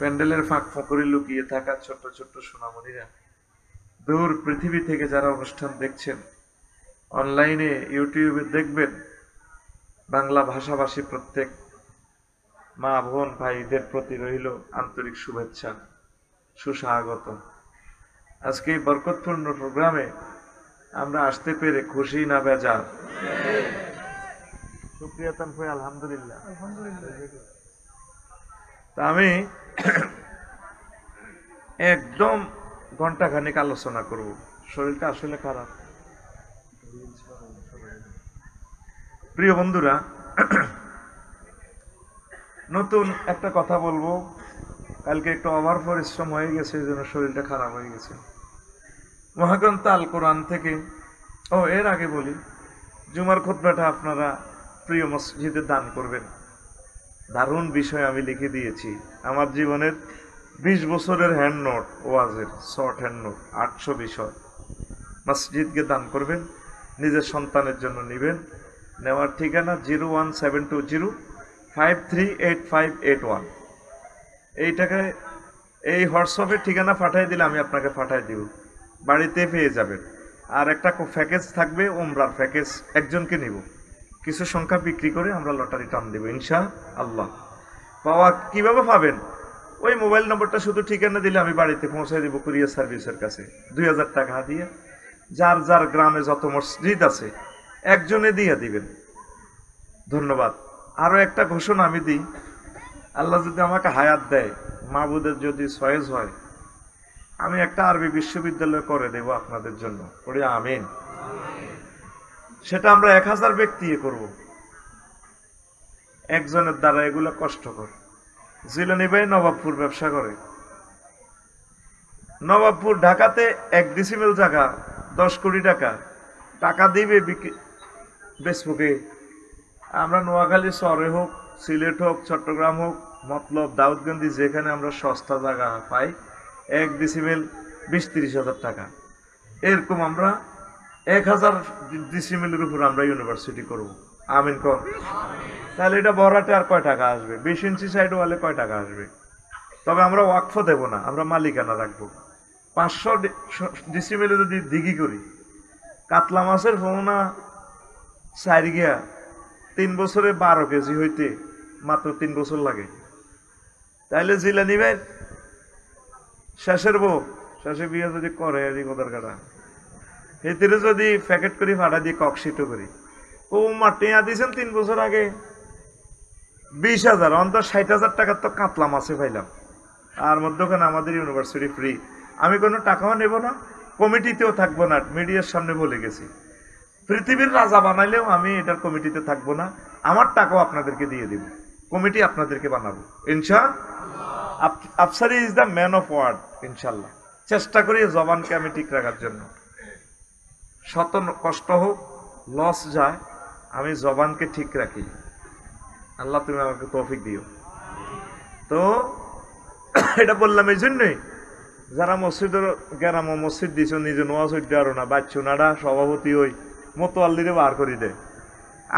প্যান্ডেলের ফাঁক ফোকরে লুকিয়ে থাকা ছোট্ট ছোট্ট সোনামণিরা, দূর পৃথিবী থেকে যারা অনুষ্ঠান দেখছেন, অনলাইনে ইউটিউবে দেখবেন, বাংলা ভাষাভাষী প্রত্যেক মা বোন ভাইদের প্রতি রইল আন্তরিক শুভেচ্ছা, সুস্বাগত। আজকে এই বরকতপূর্ণ প্রোগ্রামে আমরা আসতে পেরে খুশি না বেজার? শুকরিয়া তানফুই, আলহামদুলিল্লাহ। তা আমি একদম ঘন্টাখানেক আলোচনা করব। শরীরটা আসলে খারাপ। প্রিয় বন্ধুরা, নতুন একটা কথা বলবো। কালকে একটু ওভার পরিশ্রম হয়ে গেছে, এই জন্য শরীরটা খারাপ হয়ে গেছে। মহাগ্রন্থ আল কোরআন থেকে, এর আগে বলি, জুমার খুতবাটা আপনারা প্রিয় মসজিদে দান করবেন। দারুণ বিষয় আমি লিখে দিয়েছি। আমার জীবনের 20 বছরের হ্যান্ড নোট, ওয়াজের শর্ট হ্যান্ড নোট, 800 বিষয় মসজিদকে দান করবেন, নিজের সন্তানের জন্য নেবেন। নেওয়ার ঠিকানা 01720538581। এই টাকায় এই হোয়াটসঅ্যাপের ঠিকানা পাঠিয়ে দিলে আমি আপনাকে পাঠিয়ে দিব, বাড়িতে পেয়ে যাবেন। আর একটা প্যাকেজ থাকবে, উমরার প্যাকেজ, একজনকে নিব। কিছু সংখ্যা বিক্রি করে আমরা লটারি টান দেব ইনশাআল্লাহ। পাওয়া কিভাবে পাবেন? ওই মোবাইল নম্বরটা শুধু ঠিকানা দিলে আমি বাড়িতে পৌঁছে দিব কুরিয়ার সার্ভিসের কাছে। 2000 টাকা দিয়ে যার যার গ্রামে যত মসজিদ আছে একজনে দিয়ে দিবেন। ধন্যবাদ। আরো একটা ঘোষণা আমি দিই, আল্লাহ যদি আমাকে হায়াত দেয়, মাহবুদের যদি সয়েজ হয়, আমি একটা আরবি বিশ্ববিদ্যালয় করে দেব আপনাদের জন্য। পড়ি আমিন। সেটা আমরা 1000 ব্যক্তি করব। একজনের দ্বারা এগুলো কষ্টকর। জিলানী ভাই নবাবপুর ব্যবসা করে। নবাবপুর ঢাকাতে 1 ডিসিমেল জায়গা 10 কোটি টাকা টাকা দিবে ফেসবুকে। আমরা নোয়াখালী শহরে হোক, সিলেট হোক, চট্টগ্রাম হোক, মতলব দাউদগঞ্জ, যেখানে আমরা সস্তা জায়গা পাই, 1 ডিসিমেল 20-30 হাজার টাকা। এরকম আমরা 1000 ডিসিমেলের উপর আমরা ইউনিভার্সিটি করব। আমিন কর। তাহলে এটা বড়াতে আর কয় টাকা আসবে? 20 ইঞ্চি সাইড ওয়ালে কয় টাকা আসবে? তবে আমরা ওয়াকফ দেব না, আমরা মালিকানা রাখবো। 500 ডিসিমেলে যদি দিঘি করি, কাতলা মাছের ফোনা সাইড গিয়া 3 বছরে 12 কেজি হইতে মাত্র 3 বছর লাগে। তাইলে জিলানী ভাই শেষের বউ, শেষে বিয়ে যদি করে কোদার কাটা, এতে যদি প্যাকেট করি ফাটা দিয়ে ককশিটও করি, ও মাটিয়া দিয়েছেন 3 বছর আগে 20,000, অন্তত 60,000 টাকার তো কাতলা মাছে পাইলাম। আর মধ্যখানে আমাদের ইউনিভার্সিটি ফ্রি। আমি কোনো টাকাও নেব না, কমিটিতেও থাকবো না, মিডিয়ার সামনে বলে গেছি। পৃথিবীর রাজা বানাইলেও আমি এটার কমিটিতে থাকবো না। আমার টাকাও আপনাদেরকে দিয়ে দিব, কমিটি আপনাদেরকে বানাবো ইনশাআল্লাহ। Afsari is the man of word ইনশাআল্লাহ। চেষ্টা করি জবানকে আমি ঠিক রাখার জন্য। শত কষ্ট হোক, লস যায়, আমি জবানকে ঠিক রাখি। আল্লাহ তুমি আমাকে তৌফিক দিও। তো এটা বললাম এই জন্যই, যারা মসজিদের গ্রাম মসজিদ দিছ, নিজে নোয়াজ হইতে আরো না, বাচ্চু নাডা সভাপতি ওই মোতোয়াল্লিরে বার করে দেয়।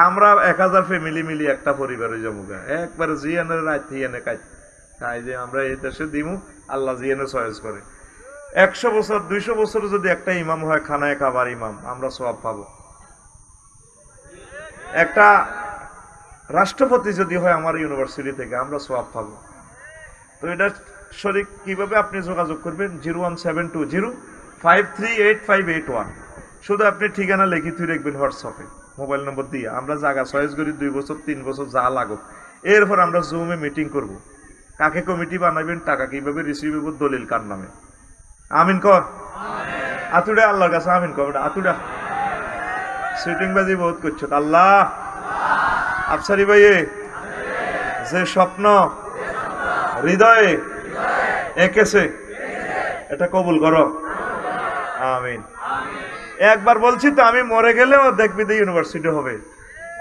আমরা 1000 ফ্যামিলি মিলি একটা পরিবারে জমুগা, একবারে জিয়ানের রাত হিয়ানে খাই যে আমরা এই দেশে দিমু, আল্লাহ জিয়ানে চয়েস করে। 100 বছর 200 বছর যদি একটা ইমাম হয়, খানায় খাবার ইমাম, আমরা সওয়াব পাবো। একটা রাষ্ট্রপতি যদি হয় আমার ইউনিভার্সিটি থেকে, আমরা সওয়াব পাবো। তো এটা শরীক কিভাবে আপনি যোগাযোগ করবেন? 01720538581। শুধু আপনি ঠিকানা লিখে তুই রাখবেন হোয়াটসঅ্যাপে, মোবাইল নম্বর দিয়ে। আমরা জায়গা চয়েস করি 2 বছর 3 বছর যা লাগুক। এরপর আমরা জুমে মিটিং করব, কাকে কমিটি বানাবেন, টাকা কিভাবে রিসিভ হইব, দলিল কার নামে। আমিন কর। আতুডা আল্লাহর কাছে আমিন কর। আতুডা সিটিং বাজি বহুত করছো আল্লাহ। আফসারি ভাই, যে স্বপ্ন হৃদয়ে এঁকেছে এটা কবুল করো, আমিন। একবার বলছি তো, আমি মরে গেলেও দেখবি তো ইউনিভার্সিটি হবে।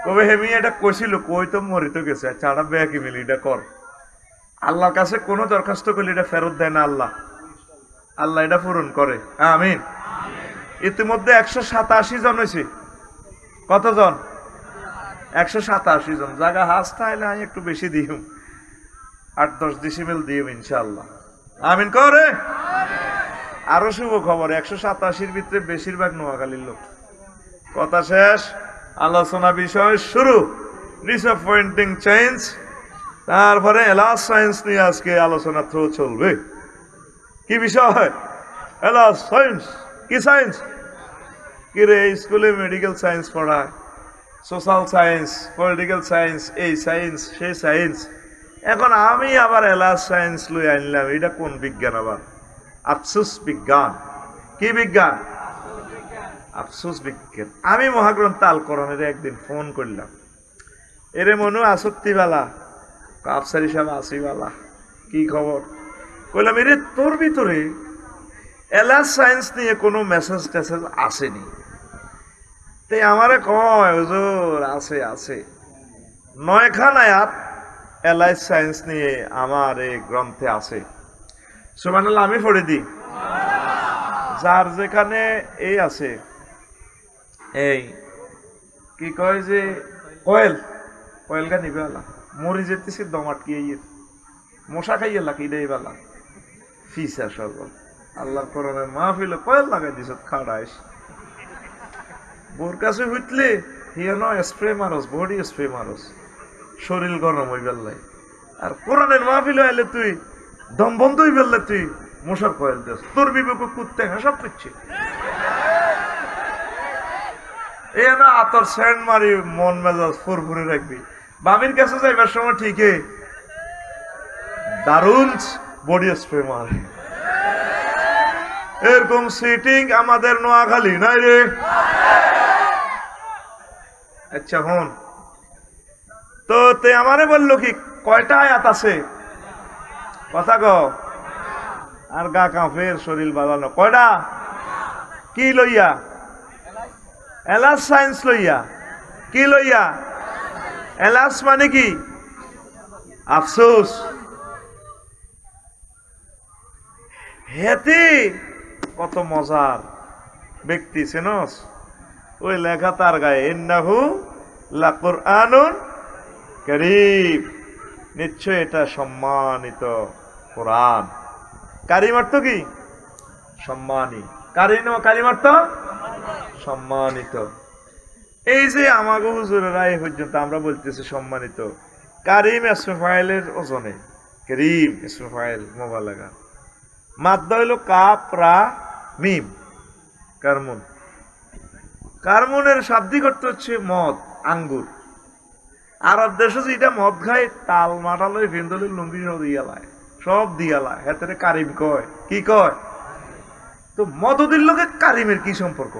কবে হেমি এটা কইছিল, কই তো মরিতে গেছে, চাড়া ব্যাকি মিলি এটা কর। আল্লাহর কাছে কোনো দরখাস্ত করলে এটা ফেরত দেয় না আল্লাহ, আল্লাহ এটা পূরণ করে, আমিন। ইতিমধ্যে 187 জন হয়েছে। কতজন? 187 জন। জায়গা হাস তাহলে আমি একটু বেশি দিই। 8-10 ডিসিমেল দিও ইনশাআল্লাহ। আমিন করে। আরো শুভ খবর, 187-র ভিতরে বেশিরভাগ নোয়াখালীর লোক। কথা শেষ, আলোচনা বিষয় শুরু। Disappointing change. তারপরে এলাস সায়েন্স নিয়ে আজকে আলোচনা থ্রো চলবে। কি বিষয়? Alas science. কি সায়েন্স? কি রে, স্কুলে মেডিকেল সায়েন্স পড়ায়, সোশ্যাল সায়েন্স, পলিটিক্যাল সায়েন্স, এই সায়েন্স সেই সায়েন্স। এখন আমি আবার এলাস সায়েন্স লই আনলাম, এটা কোন বিজ্ঞান আবার? আফসুস বিজ্ঞান। কি বিজ্ঞান? আফসুস বিজ্ঞান। আমি মহাগ্রন্থ আল কোরআনের একদিন ফোন করলাম, এরে মনু আসত্তিবালা, আফসারি সাহেব আসিবালা, কি খবর? কইলাম এরে তোর ভিতরে এলাস সায়েন্স নিয়ে কোনো মেসেজ টেসেজ আসেনি? তাই আমারে কয় হুজুর আছে আছে, 9খান আয়াত এলাস সায়েন্স নিয়ে আমার এই গ্রন্থে আছে। সুবহানাল্লাহ, আমি পড়ে দিই। যার যেখানে এই আছে, এই কি কয় যে কয়েল, কয়েলটা নিবে আলা, মরি যেতেছি দম আটকিয়ে মশা খাইয়ে লাকি দেই বেলা ফিসা সর্ব। আল্লাহর কোরআনের মাহফিলে কয়েল লাগাই দিছ খাড়াইস, বোর কাছে হইতলে হিয়া নয় স্প্রে মারস, বডি স্প্রে মারস, শরীর গরম হই বেল্লাই। আর কোরআনের মাহফিলে আইলে তুই দম বন্ধ হই বেললে তুই মশার কয়েল দিস, তোর বিবেক কুত্তে সব করছে। এই না আতর স্যান্ড মারি মন মেজাজ ফুরফুরে রাখবি। বাবির কাছে যাইবার সময় ঠিকই দারুণ বডি স্প্রে মারে। এরকম সিটিং আমাদের নোয়াখালী নাই রে। আচ্ছা হন তো, তে আমারে বললো কি কয়টা আয়াত আছে? কথা ক। আর গা কাঁপের শরীর বাজানো কয়টা? কি লইয়া? এলাস সায়েন্স লইয়া। কি লইয়া? এলাস মানে কি? আফসোস। হেতি কত মজার ব্যক্তি চেনস? ওই লেখা তার গায়ে, ইন্নাহু লাকুরআনুন কারীম, নিশ্চয় এটা সম্মানিত কোরআন। কারীম অর্থ কি? সম্মানী। কারীম অর্থ সম্মানিত। এই যে আমাগো হুজুরেরা এই পর্যন্ত আমরা বলতেছি সম্মানিত। কারীম ইসমে ফাইলের ওজনে, কারীম ইসমে ফাইল মুবালাগা। মাদ্দা হইল কাফ রা মিম, কারমুন। কারমুনের শাব্দিক অর্থ হচ্ছে মদ, আঙ্গুর। আরব দেশে যেটা মদ খায়, তাল মাটালয় ভেন্দলের লুঙ্গি সব দিয়ালায়, সব দিয়ালায়, হেতরে কারিম কয়। কি কয়? তো মদদির লোকে কারিমের কি সম্পর্ক?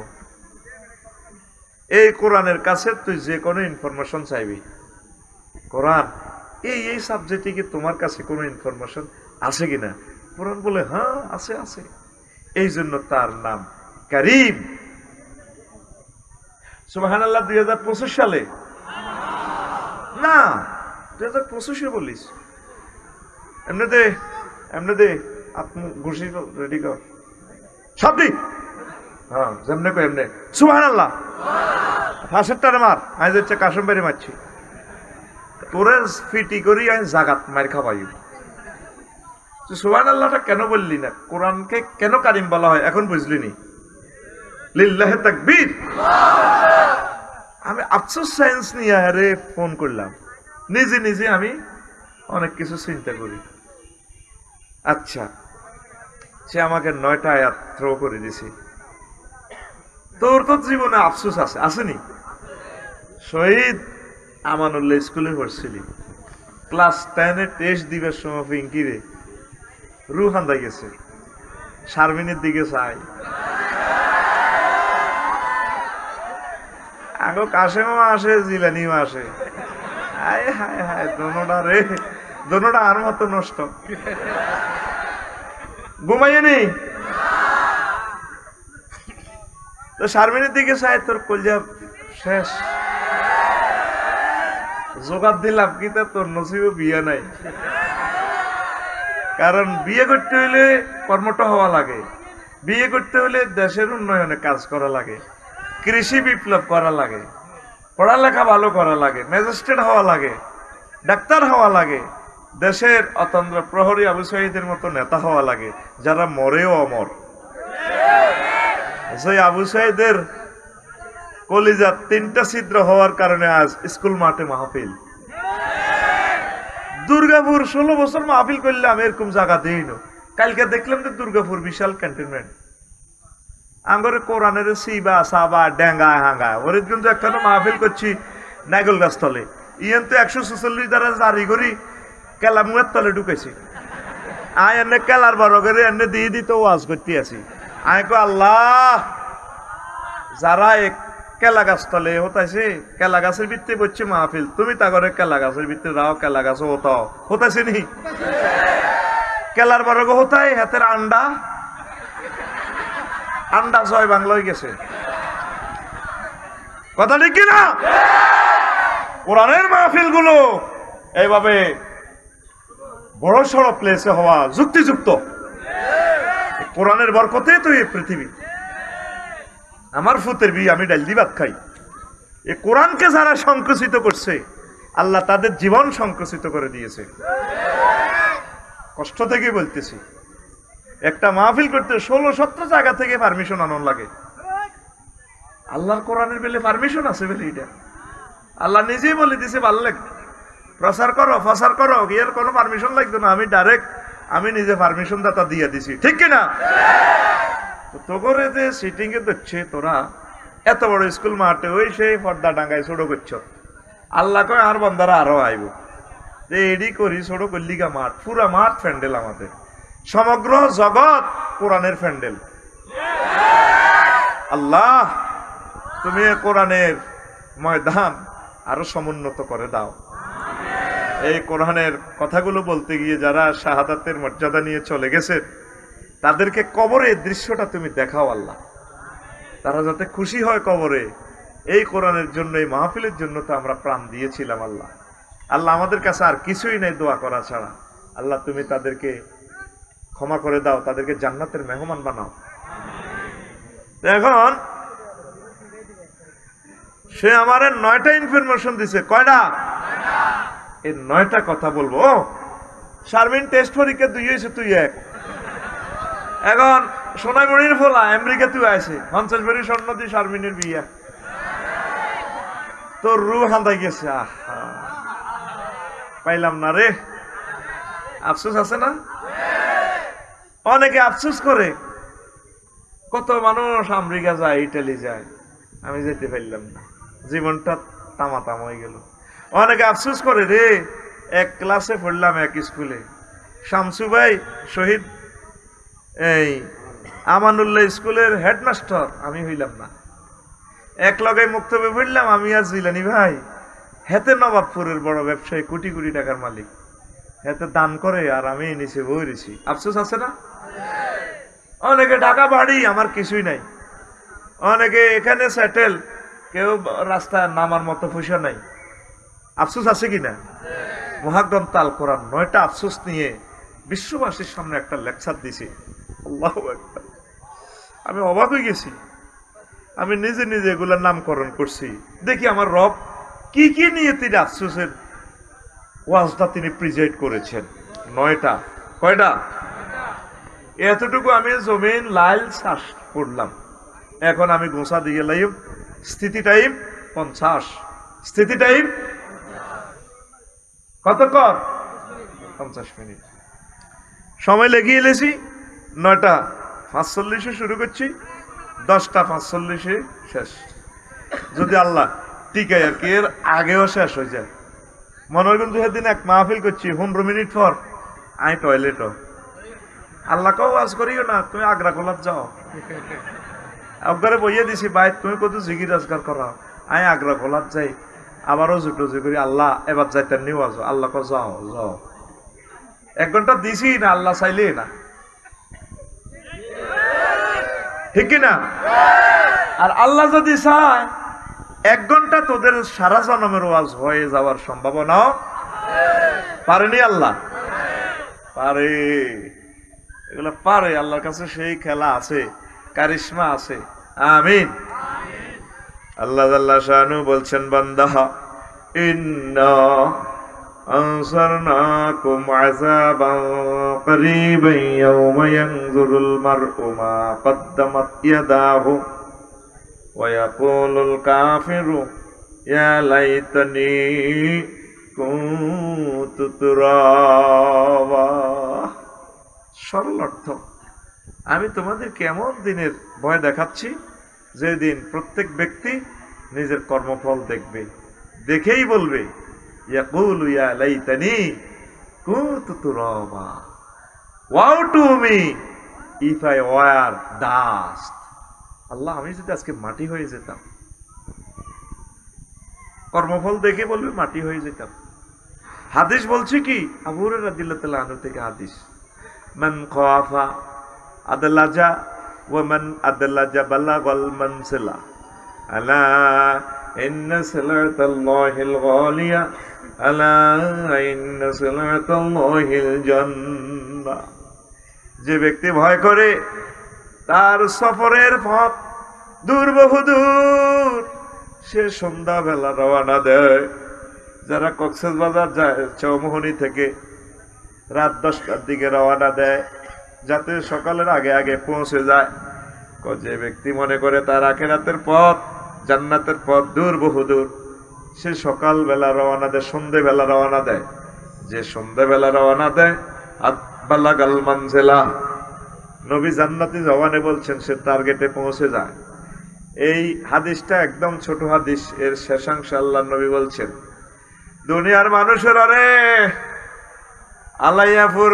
এই কোরআনের কাছে তুই যে কোনো ইনফরমেশন চাইবি, কোরআন এই সাবজেক্টে কি তোমার কাছে কোনো ইনফরমেশন আছে কিনা? কোরআন বলে হ্যাঁ আছে আছে। এই জন্য তার নাম কারীম। সুবহানাল্লাহ। 2025 সালে না, 2025 বলিস এমনিতে আপনি ঘুষি রেডি কর সবই। হ্যাঁ যেমনে কো এমনে সুবহানাল্লাহ। ফাঁসেরটারে মার, আমি যাচ্ছে কাশম বেড়ে মারছি তোরে ফিটি করি, আমি জাগাত মার খাবাই। সুবহানাল্লাহটা কেন বললি না? কোরআনকে কেন কারিম বলা হয় এখন বুঝলি নি? লিল্লাহি তাকবীর। আমি আফসোস সায়েন্স নিয়ে আরে ফোন করলাম, নিজে আমি অনেক কিছু চিন্তা করি। আচ্ছা, সে আমাকে 9টা আয়াত থ্রো করে দিছি। তোর তো জীবনে আফসোস আছে, আসেনি? শহীদ আমানুল্লাহ স্কুলে পড়ছিলি, ক্লাস 10-এ টেস্ট দিবার সময় পিঙ্কিরে রুহান্দা গেছে, শারমিনের দিকে চাই, আগো কাশেমও আসে, জিলানিও আসে। হায় হায় হায়, দোনোটা রে, দোনোটা আর মতো নষ্ট। ঘুমাইনি তো শারমিনের দিকে চাই, তোর কলজা শেষ। জোগাড় দিলাম কি তা তোর নসিবে বিয়ে নাই। কারণ বিয়ে করতে হইলে কর্মঠ হওয়া লাগে, বিয়ে করতে হলে দেশের উন্নয়নে কাজ করা লাগে, কৃষি বিপ্লব করা লাগে, পড়ালেখা ভালো করা লাগে, ম্যাজিস্ট্রেট হওয়া লাগে, ডাক্তার হওয়া লাগে, দেশের অতন্দ্র প্রহরী আবু সাঈদের মতো নেতা হওয়া লাগে যারা মরেও অমর। সেই আবু সাঈদের কলিজার 3টা ছিদ্র হওয়ার কারণে আজ স্কুল মাঠে মাহফিল। দুর্গাপুর 16 বছর মাহফিল করলাম, এরকম জায়গা দেই না। কালকে দেখলাম যে দুর্গাপুর বিশাল ক্যান্টনমেন্ট, আঙ্গরে কোরআনের সিবা সাবা ডেঙ্গা হাঙ্গা ওর কিন্তু একখানে মাহফিল করছি নাইগল গাছ তলে, ইয়েন তো 146 দ্বারা জারি করি কেলা মুয়ের তলে ঢুকেছি। আয় এনে কেলার বড় করে এনে দিয়ে দিত ওয়াজ করতে আছি। আয় কো আল্লাহ, যারা এক কেলা গাছ তলে হতাইছে, কেলা গাছের ভিত্তি বলছে মাহফিল, তুমি তা করে কেলা গাছের ভিত্তি রাও, কেলা গাছ হতাও হতাইছে নি? কেলার বড় হতাই হাতের আন্ডা আন্ডা জয় বাংলা হয়ে গেছে। কথা ঠিক কিনা? কোরআনের মাহফিল গুলো এইভাবে বড় সড় প্লেসে হওয়া যুক্তিযুক্ত। কোরআনের বরকতে তো এই পৃথিবী। আমার ফুতের বি আমি ডাল দি ভাত খাই। এই কোরআনকে যারা সংকুচিত করছে, আল্লাহ তাদের জীবন সংকুচিত করে দিয়েছে। কষ্ট থেকে বলতেছি, একটা মাহফিল করতে 16-17 জায়গা থেকে পারমিশন আনন লাগে। আল্লাহর কোরআনের বেলে পারমিশন আছে বলে এটা আল্লাহ নিজেই বলে দিছে, ভালো লাগবে প্রচার করো প্রচার করো, এর কোনো পারমিশন লাগবে না, আমি ডাইরেক্ট আমি নিজে পারমিশন দাতা দিয়ে দিছি, ঠিক কিনা? তো করে যে সিটিং এ দেখছে তোরা এত বড় স্কুল মাঠে ওই সেই পর্দা ডাঙ্গায় ছোট করছ, আল্লাহ কয় আর বন্দারা আরো আইব যে এডি করি ছোট করলিগা মাঠ, পুরা মাঠ প্যান্ডেল, আমাদের সমগ্র জগৎ কোরআনের প্যান্ডেল। আল্লাহ তুমি কোরআনের ময়দান আরো সমুন্নত করে দাও। এই কোরআনের কথাগুলো বলতে গিয়ে যারা শাহাদাতের মর্যাদা নিয়ে চলে গেছে, তাদেরকে কবরের দৃশ্যটা তুমি দেখাও আল্লাহ, তারা যাতে খুশি হয় কবরে। এই কোরআনের জন্য, এই মাহফিলের জন্য তো আমরা প্রাণ দিয়েছিলাম আল্লাহ। আল্লাহ আমাদের কাছে আর কিছুই নেই দোয়া করা ছাড়া। আল্লাহ তুমি তাদেরকে ক্ষমা করে দাও, তাদেরকে জান্নাতের মেহমান বানাও। এখন সে আমার 9টা ইনফরমেশন দিছে। কয়টা? এই 9টা কথা বলবো। শারমিন টেস্ট পরীক্ষা 2 হয়েছে, তুই 1। এখন সোনাইমণির ফোলা আমেরিকা তুই আছে 50 ভরি স্বর্ণ দিয়ে শারমিনের বিয়া, তোর রু হাঁদাই গেছে। আহা পাইলাম না রে, আফসোস আছে না? অনেকে আফসোস করে, কত মানুষ আমেরিকা যায়, ইটালি যায়, আমি যেতে পারলাম না, জীবনটা তামাতাম হয়ে গেল। অনেকে আফসোস করে রে, এক ক্লাসে পড়লাম এক স্কুলে, শামসু ভাই শহীদ এই আমানুল্লাহ স্কুলের হেডমাস্টার, আমি হইলাম না। এক লগে মুক্তবে পড়লাম আমি আর জিলানি ভাই, হেতে নবাবপুরের বড় ব্যবসায়ী, কোটি কোটি টাকার মালিক, হেতে দান করে আর আমি নিচে বই রয়েছি। আফসোস আছে না? অনেকে ঢাকা বাড়ি, আমার কিছুই নাই। অনেকে এখানে সেটেল, কেউ রাস্তায় নামার মতো পয়সা নাই। আফসোস আছে কিনা? মহাগ্রন্থ আল কোরআন 9টা আফসোস নিয়ে বিশ্ববাসীর সামনে একটা লেকচার দিছি। আল্লাহু আকবার, আমি অবাক হয়ে গেছি। আমি নিজে নিজে এগুলোর নামকরণ করছি, দেখি আমার রব কি কি নিয়ে তিনি আফসোসের ওয়াজটা তিনি প্রিজাইড করেছেন। 9টা। কয়টা? এতটুকু আমি জমিন লাইল শ্বাস করলাম। এখন আমি গোসা দিয়ে লাইম। স্থিতি টাইম 50, স্থিতি টাইম কতক্ষণ? 50 মিনিট সময় লেগে এলেছি। 9টা 45-এ শুরু করছি, 10টা 45-এ শেষ, যদি আল্লাহ টিকায় আর কি, এর আগেও শেষ হয়ে যায়। মনে হয় কিন্তু সেদিন এক মাহফিল করছি, 15 মিনিট পর আমি টয়লেটও। আল্লাহকেও ওয়াজ করিও না, তুমি আগ্রা গোলাপ যাও। একবারে বইয়ে দিছি ভাই, তুমি কত জিগি রোজগার করা, আমি আগ্রা গোলাপ যাই, আবারও জুটোজি করি, আল্লাহ এবার যাইতে নিও আজ, আল্লাহ ক যাও যাও। 1 ঘন্টা দিছি না, আল্লাহ চাইলে না, ঠিক কিনা? আর আল্লাহ যদি চায় 1 ঘন্টা তোদের সারা জন্মের ওয়াজ হয়ে যাওয়ার সম্ভাবনাও পারেনি আল্লাহ? পারে, এগুলো পারে। আল্লাহর কাছে সেই খেলা আছে, কারিশমা আছে। আমিন। আল্লাহ জাল্লা শানু বলছেন, বান্দা ইন্না أنصرناكم عذابا قريبا يوم ينظر المرء ما قدمت يداه ويقول الكافر يا ليتني كنت ترابا। সরল অর্থ, আমি তোমাদের কেমন দিনের ভয় দেখাচ্ছি যে দিন প্রত্যেক ব্যক্তি নিজের কর্মফল দেখবে, দেখেই বলবে ইয়াকুলু ইয়া লাইতানি কুনতু তুরাবা, woe to me if I were dust. Allah, আমি যদি আজকে মাটি হয়ে যেতাম। কর্মফল দেখে বলবে মাটি হয়ে যেতাম। হাদিস বলছে কি, আবু হুরায়রা রাদিয়াল্লাহু আনহু থেকে হাদিস, মান খাফা আদলাজা ওয়া মান আদলাজা বালাগাল মানসিলা আলা ইন্না সালাতাল্লাহিল গালিয়া আলা ইন্না সালাতাল্লাহিল জান্নাহ। যে ব্যক্তি ভয় করে তার সফরের পথ দূর বহুদূর, সে সন্ধ্যাবেলা রওনা দেয়। যারা কক্সবাজার যায় চৌমোহনী থেকে রাত 10টার দিকে রওনা দেয় যাতে সকালের আগে আগে পৌঁছে যায়। যে ব্যক্তি মনে করে তার আখিরাতের পথ জান্নাতের পথ দূর বহুদূর, সে সকালবেলা রওনা দেয়, সন্ধ্যেবেলা রওনা দেয়। যে সন্ধ্যেবেলা রওনা দেয় বালাগাল মানজিলা, নবী জান্নাতি জবানে বলছেন সে টার্গেটে পৌঁছে যায়। এই হাদিসটা একদম ছোট হাদিস, এর শেষাংশে আল্লাহর নবী বলছেন, দুনিয়ার মানুষের আরে আলাইয়াপুর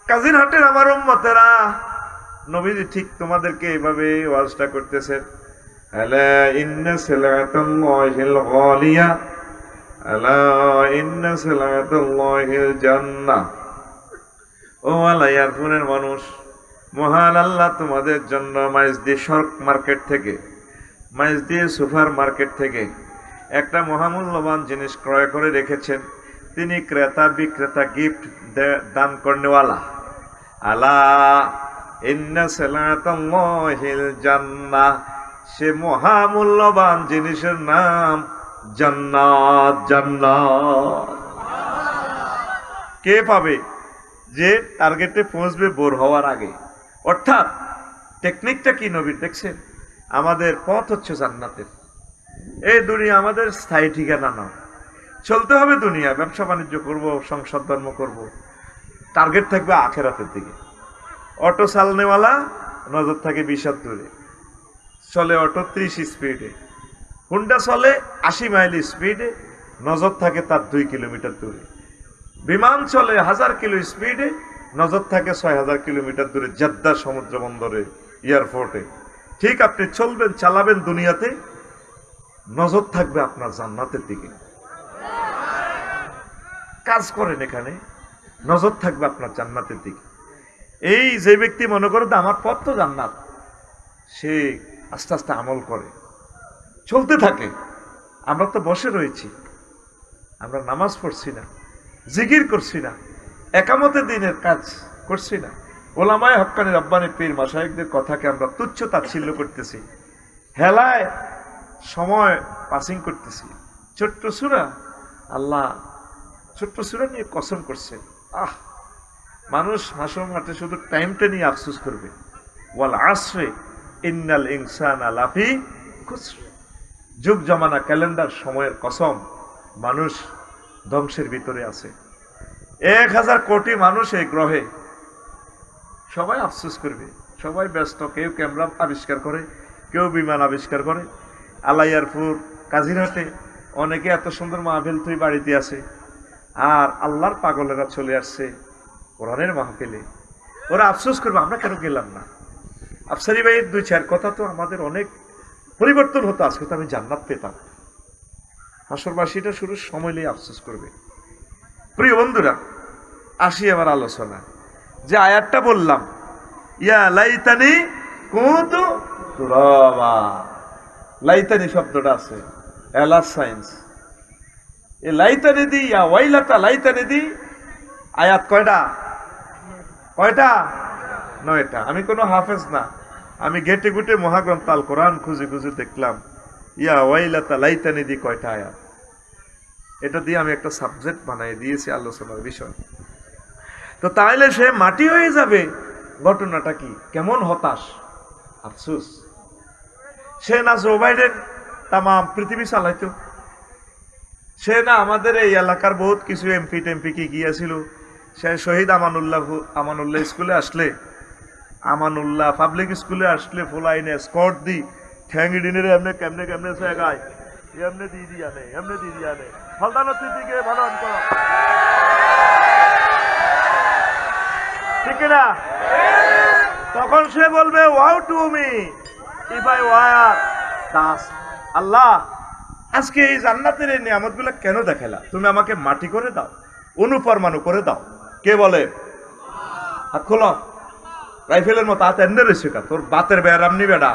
কাজিনহাটের আমার উম্মতেরা, নবীজি ঠিক তোমাদেরকে এইভাবে ওয়াজটা করতেছেন, আলা ইন্না সালাতাল্লাহিল গালিয়া আলা ইন্না সালাতাল্লাহিল জান্নাহ। ও আলাইয়াপুরের মানুষ, মহান আল্লাহ তোমাদের জন্য মাইজদি সরক মার্কেট থেকে, মাইজদি সুপার মার্কেট থেকে একটা মহামূল্যবান জিনিস ক্রয় করে রেখেছেন। তিনি ক্রেতা বিক্রেতা গিফট দান করনেওয়ালা। আলা ইন্না সালাতাল্লাহিল জান্নাহ, সে মহামূল্যবান জিনিসের নাম জান্নাত। জান্নাত কে পাবে? যে টার্গেটে পৌঁছবে বোর হওয়ার আগে। অর্থাৎ টেকনিকটা কি নবীর দেখছেন? আমাদের পথ হচ্ছে জান্নাতের। এই দুনিয়া আমাদের স্থায়ী ঠিকানা না, চলতে হবে দুনিয়া, ব্যবসা বাণিজ্য করব, সংসার ধর্ম করব, টার্গেট থাকবে আখেরাতের দিকে। অটো চালনেওয়ালা নজর থাকে 20 হাত দূরে, চলে অটো 30 স্পিডে, হুন্ডা চলে 80 মাইল স্পিডে, নজর থাকে তার 2 কিলোমিটার দূরে। বিমান চলে 1000 কিলো স্পিডে, নজর থাকে 6000 কিলোমিটার দূরে জেদ্দা সমুদ্র বন্দরে, এয়ারপোর্টে। ঠিক আপনি চলবেন, চালাবেন দুনিয়াতে, নজর থাকবে আপনার জান্নাতের দিকে। কাজ করেন এখানে, নজর থাকবে আপনার জান্নাতের দিকে। এই যে ব্যক্তি মনে করে আমার পথ তো জান্নাত, সে আস্তে আস্তে আমল করে, চলতে থাকে। আমরা তো বসে রয়েছি, আমরা নামাজ পড়ছি না, জিকির করছি না, একামতে দিনের কাজ করছি না, ওলামায়ে হক্কানি রব্বানি পীর মাশায়েখদের কথাকে আমরা তুচ্ছ তাচ্ছিল্য করতেছি, হেলায় সময় পাসিং করতেছি। ছোট্ট সূরা, আল্লাহ ছোট্ট সূরা নিয়ে কসম করছে। মানুষ হাসর মাঠে শুধু টাইমটা নিয়ে আফসোস করবে। ওয়াল আসরে ইন্নাল ইনসানা লাফি খুসর, যুগ জমানা ক্যালেন্ডার সময়ের কসম, মানুষ ধ্বংসের ভিতরে আছে। 1000 কোটি মানুষ এই গ্রহে, সবাই আফসোস করবে, সবাই ব্যস্ত। কেউ ক্যামেরা আবিষ্কার করে, কেউ বিমান আবিষ্কার করে। আলাইয়ারপুর কাজিরহাটে অনেকে এত সুন্দর মাহফিল তুই বাড়িতে আছে, আর আল্লাহর পাগলেরা চলে আসছে কোরআনের মাহফিলে। ওরা আফসোস করবে আমরা কেন গেলাম না। আফসারি ভাইয়ের 2-4 কথা তো আমাদের অনেক পরিবর্তন হতো, আজকে তো আমি জান্নাত পেতাম। হাসরবাসীটা শুরু সময় নিয়ে আফসোস করবে। প্রিয় বন্ধুরা, আসি আবার আলোচনা। যে আয়াতটা বললাম, ইয়া লাইতানি কুনতু তুরাবা, লাইতানি শব্দটা আছে এলাস সায়েন্স। এ লাইতানি দি ইয়া ওয়াইলাতা লাইতানি দি, আয়াত কয়টা? 9টা। আমি কোনো হাফেজ না, আমি গেটে গুটে মহাগ্রন্থ আল কোরআন খুঁজে খুঁজে দেখলাম ইয়া ওয়াইলাতা লাইতানি দি কয়টা আয়াত। এটা দিয়ে আমি একটা সাবজেক্ট বানাই দিয়েছি আলোচনার বিষয়। তো তাইলে সে মাটি হয়ে যাবে, ঘটনাটা কি? কেমন হতাশ, আফসোস। সে না জো বাইডেন তাম পৃথিবী চালাইতো, সে না আমাদের এই এলাকার বহুত কিছু এমপি টেমপি কি গিয়েছিল। সে শহীদ আমানুল্লাহ স্কুলে আসলে, আমানুল্লাহ পাবলিক স্কুলে আসলে ফোলাইনে স্কট দি ঠ্যাঙ্গি ডিনের এমনি কেমনে কেমনে সে গায়, এমনি দিদি আনে, এমনি দিদি আনে, ফলদানতির দিকে ভালো অন্তর, ঠিক না? তখন সে বলবে woe to me if I were dust. Allah, আজকে এই জান্নাতের এই নিয়ামতগুলো কেন দেখালা? তুমি আমাকে মাটি করে দাও, অনুপরমাণু করে দাও। কে বলে? হাত খোলো, রাইফেলের মতো হাত এন্ডে রয়েছে কা, তোর বাতের বেয়ারাম নি বেড়া,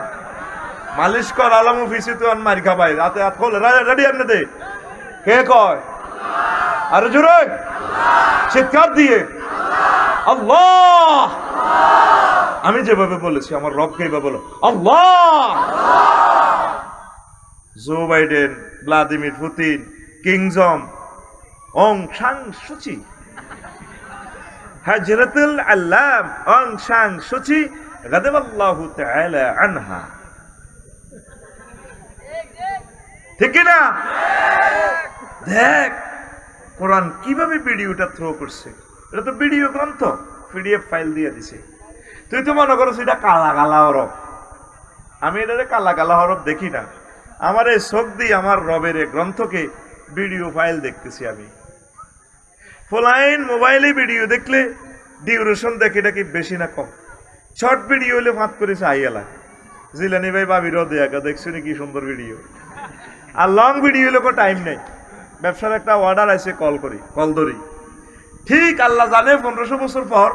মালিশ কর আলম অফিসে তুই মারি খাবাই, রাতে হাত খোলে, রেডি এমনি দে। কে কয়? আরে জোরে চিৎকার দিয়ে আল্লাহ। আমি যেভাবে বলেছি আমার রবকে এইভাবে বলো Allah. Joe Biden, Vladimir Putin, Kim Jong, Aung San Suu Kyi, হাজরাতুল আল্লাম অং সাং সুচি রাদিয়াল্লাহু তাআলা আনহা, ঠিক না? দেখ কোরআন কিভাবে ভিডিওটা থ্রো করছে। এটা তো ভিডিও গ্রন্থ, পিডিএফ ফাইল দিয়ে দিছে। তুই তো মনে করছিস এটা কালা কালা হরফ। আমি এটা কালা কালা হরফ দেখি না, আমার এই চোখ দিয়ে আমার রবের গ্রন্থকে ভিডিও ফাইল দেখতেছি আমি। ফোলাইন মোবাইলে ভিডিও দেখলে ডিউরেশন দেখে এটা কি বেশি না কম? শর্ট ভিডিও হলে ফাঁত করেছে আইয়ালা জিলানি ভাই বাবিরও দেখা দেখছি কি সুন্দর ভিডিও। আর লং ভিডিও হলে কোনো টাইম নেই, ব্যবসার একটা অর্ডার আছে, কল ধরি। ঠিক আল্লাহ জানে 1500 বছর পর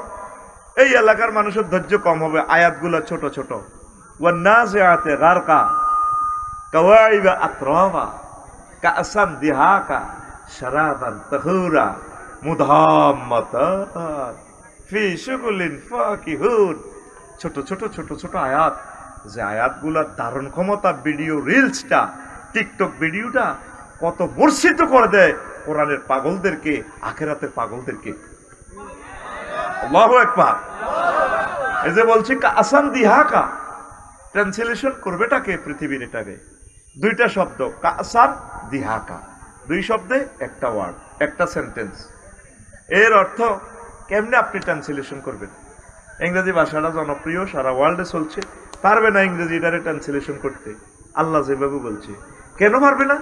এই এলাকার মানুষের ধৈর্য কম হবে, আয়াতগুলো ছোট ছোট। ওয়ান্নাজিআতি গারকা কাওয়াইবা আতরাবা কাসান দিহাকা শারাবান তাহুরা মুদাম্মাতাত ফি শুগুলিন ফাকিহুন। ছোট ছোট ছোট ছোট আয়াত, যে আয়াতগুলোর ধারণ ক্ষমতা, ভিডিও রিলসটা, টিকটক ভিডিওটা কত মূর্ছিত করে দেয় কোরআনের পাগলদেরকে, আখিরাতের পাগলদেরকে। আল্লাহু আকবার। এই যে বলছি কাসান দিহাকা, ট্রান্সলেশন করবেটাকে পৃথিবীর এটাকে দুইটা শব্দ, কাসান দিহাকা, দুই শব্দে একটা ওয়ার্ড, একটা সেন্টেন্স। এর অর্থ কেমনে আপনি ট্রান্সলেশন করবেন? ইংরেজি ভাষাটা জনপ্রিয়, সারা ওয়ার্ল্ডে চলছে, পারবে না ইংরেজি এটারে ট্রান্সলেশন করতে। আল্লাহ যেভাবে বলছে, কেন পারবে না?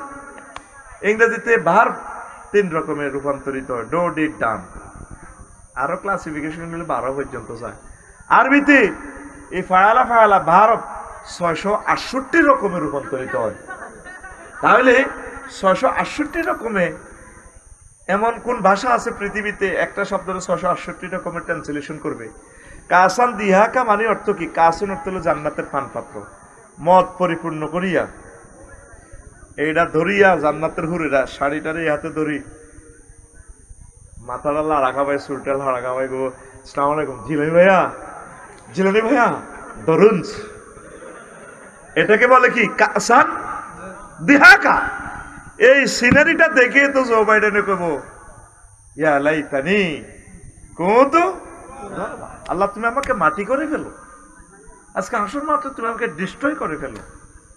ইংরেজিতে ভার্ব 3 রকমের রূপান্তরিত হয়, ডো, ডিড, ডান, আরো ক্লাসিফিকেশন গুলো 12 পর্যন্ত যায়। আরবিতে এই ফায়ালা ফায়ালা ভার্ব 668 রকমের রূপান্তরিত হয়। তাহলে 668 রকমে এমন কোন ভাষা আছে পৃথিবীতে একটা শব্দের 668 রকমের ট্রান্সলেশন করবে? কাসান দিহাকা মানে অর্থ কি? কাসুন অর্থ হলো জান্নাতের পানপাত্র, মদ পরিপূর্ণ করিয়া এইটা ধরিয়া জান্নাতের হুরেরা শাড়িটারে হাতে ধরি, মাথাটা লাড়া খাবাই, চুলটা লাড়া খাবাই, গো আসসালামু আলাইকুম জিলানি ভাইয়া ধরুন। এটাকে বলে কি? কাসান দিহাকা। এই সিনারিটা দেখে তো জো বাইডেনে কব ইয়া লাইতানি কুনতু, আল্লাহ তুমি আমাকে মাটি করে ফেলো, আজকে আসল মাত্র তুমি আমাকে ডিস্ট্রয় করে ফেলো।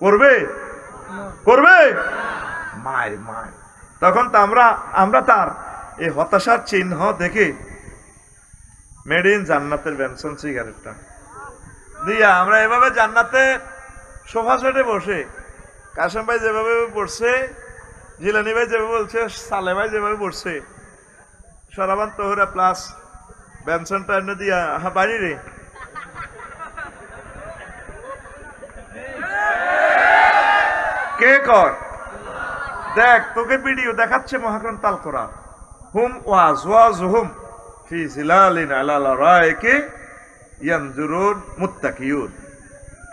করবে? করবে? মায় মায়। তখন তো আমরা তার এই হতাশার চিহ্ন দেখে মেড ইন জান্নাতের বেনসন সিগারেটটা দিয়া আমরা এভাবে জান্নাতে সোফা সেটে বসে, কাশেম ভাই যেভাবে বসছে, জিলানি ভাই যেভাবে বলছে, সালে ভাই যেভাবে বসছে, সরাবান তহুরা প্লাস বেনসনটা এনে দিয়া বাড়ি রে কে কর? দেখ তোকে ভিডিও দেখাচ্ছে মহাগ্রন্থ আল কোরআন, হুম ওয়াজওয়াজুহুম ফি জিলালিন আলা লারাইকি ইয়ানজুরুন মুত্তাকিয়ুন।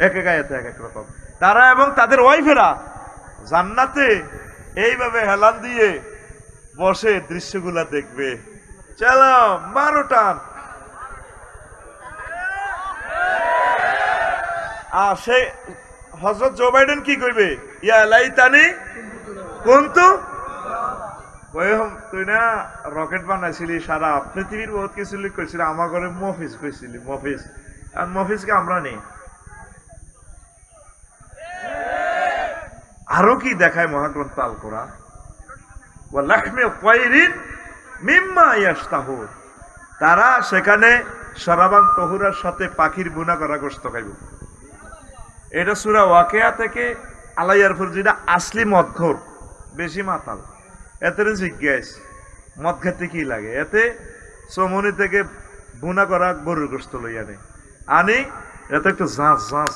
এক এক আয়াতে এক এক রকম। তারা এবং তাদের ওয়াইফেরা জান্নাতে এইভাবে হেলান দিয়ে বসে দৃশ্যগুলা দেখবে। চলো 12 টান। আর সেই হযরত জো বাইডেন কি কইবে? ইয়া লাইতানি কুনতু তুই না রকেট বানাইছিলি, সারা পৃথিবীর বহুত কিছু কইছিলি, আমার ঘরে মফিজ কইছিলি, মফিজ। আর মফিজকে আমরা নেই। আরো কি দেখায় মহাগ্রন্থ আল কোরআন, ওয়া লাহমি তায়রিন মিম্মা ইয়াশতাহুন, তারা সেখানে শরাবান তহুরার সাথে পাখির বুনা করা গোশত খাইব। এটা সূরা ওয়াকিয়া থেকে আলাইয়ারপুর, যেটা আসলি মদখোর, বেশি মাতাল। এতে জিজ্ঞেস মদ খেতে কি লাগে, এতে চমনি থেকে বুনা করা গরুর গোশত লইয়া নেই আনি, এত একটু ঝাঁস ঝাঁস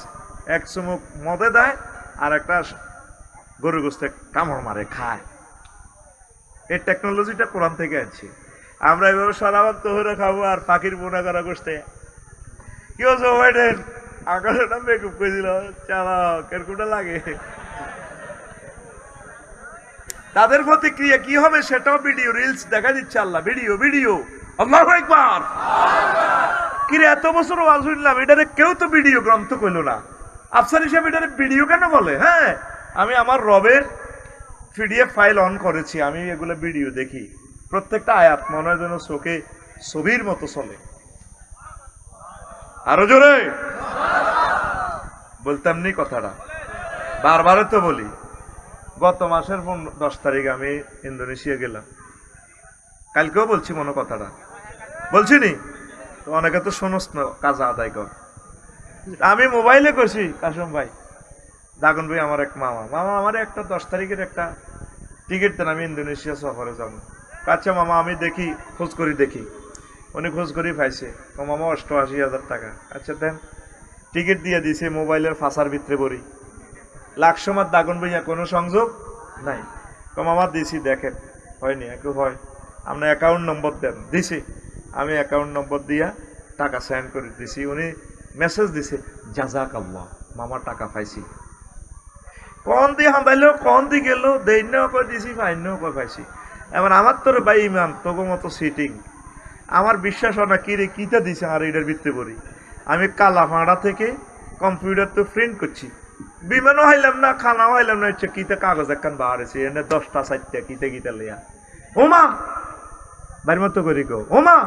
এক চুমুক মদে দেয়, আর একটা গরুর গোশতে কামড় মারে খায়। এই টেকনোলজিটা কোরআন থেকে আনছি আমরা। এভাবে সারাবার তহুরে খাবো আর পাখির বোনা করা গোশতে। কি হচ্ছে ওয়েটেন আকাশটা মেকআপ করেছিল, চালাও কেরকুটা লাগে। তাদের প্রতিক্রিয়া কি হবে সেটাও ভিডিও রিলস দেখা দিচ্ছে। আল্লাহ ভিডিও ভিডিও, আল্লাহু আকবার। কিরে এত বছর ওয়াজ শুনলাম, এটারে কেউ তো ভিডিও গ্রন্থ কইল না। আফসার হিসাবে এটারে ভিডিও কেন বলে? হ্যাঁ, আমি আমার রবের পিডিএফ ফাইল অন করেছি, আমি এগুলো ভিডিও দেখি। প্রত্যেকটা আয়াত মনে হয় যেন চোখে ছবির মতো চলে। আরো জোরে বলতাম নি কথাটা, বারবার তো বলি। গত মাসের 10 তারিখ আমি ইন্দোনেশিয়া গেলাম, কালকেও বলছি মনে কথাটা, বলছি নি তো? অনেকে তো শোনস না, কাজা আদায় কর। আমি মোবাইলে করছি, কাসম ভাই, দাগন ভাই আমার এক মামা, আমার একটা 10 তারিখের একটা টিকিট দেন, আমি ইন্দোনেশিয়া সফরে যাবো। আচ্ছা মামা, আমি দেখি, খোঁজ করি, দেখি। উনি খোঁজ করি পাইছে, তো মামা 88,000 টাকা। আচ্ছা দেন, টিকিট দিয়ে দিছে, মোবাইলের ফাঁসার ভিতরে বড়ি। লাকসমার দাগন ভাইয়া কোনো সংযোগ নাই। তো মামা দিছি, দেখেন হয়নি, একটু হয়, আপনার অ্যাকাউন্ট নম্বর দেন। দিছি, আমি অ্যাকাউন্ট নম্বর দিয়া টাকা সেন্ড করে দিছি। উনি মেসেজ দিছে, জাযাকাল্লাহ, মামা টাকা পাইছি। কোন দিয়ে হাঁদাইলো, কোন দিয়ে গেল, দেইনাও কই দিছি, ফাইনাও কই পাইছি। এবার আমার তোর ভাই ইমান তোকে মতো সিটিং, আমার বিশ্বাস হয় না। কিরে কিটা দিছে আর এটার ভিত্তি করি। আমি কালাপাড়া থেকে কম্পিউটার তো প্রিন্ট করছি, বিমানও হাইলাম না, খানাও হাইলাম না, হচ্ছে কিতে কাগজ একখান বাহারেছে, এনে 10টা 4টা কিতে কিতে লিয়া। ওমা বাড়ির মতো করি গো, ওমা।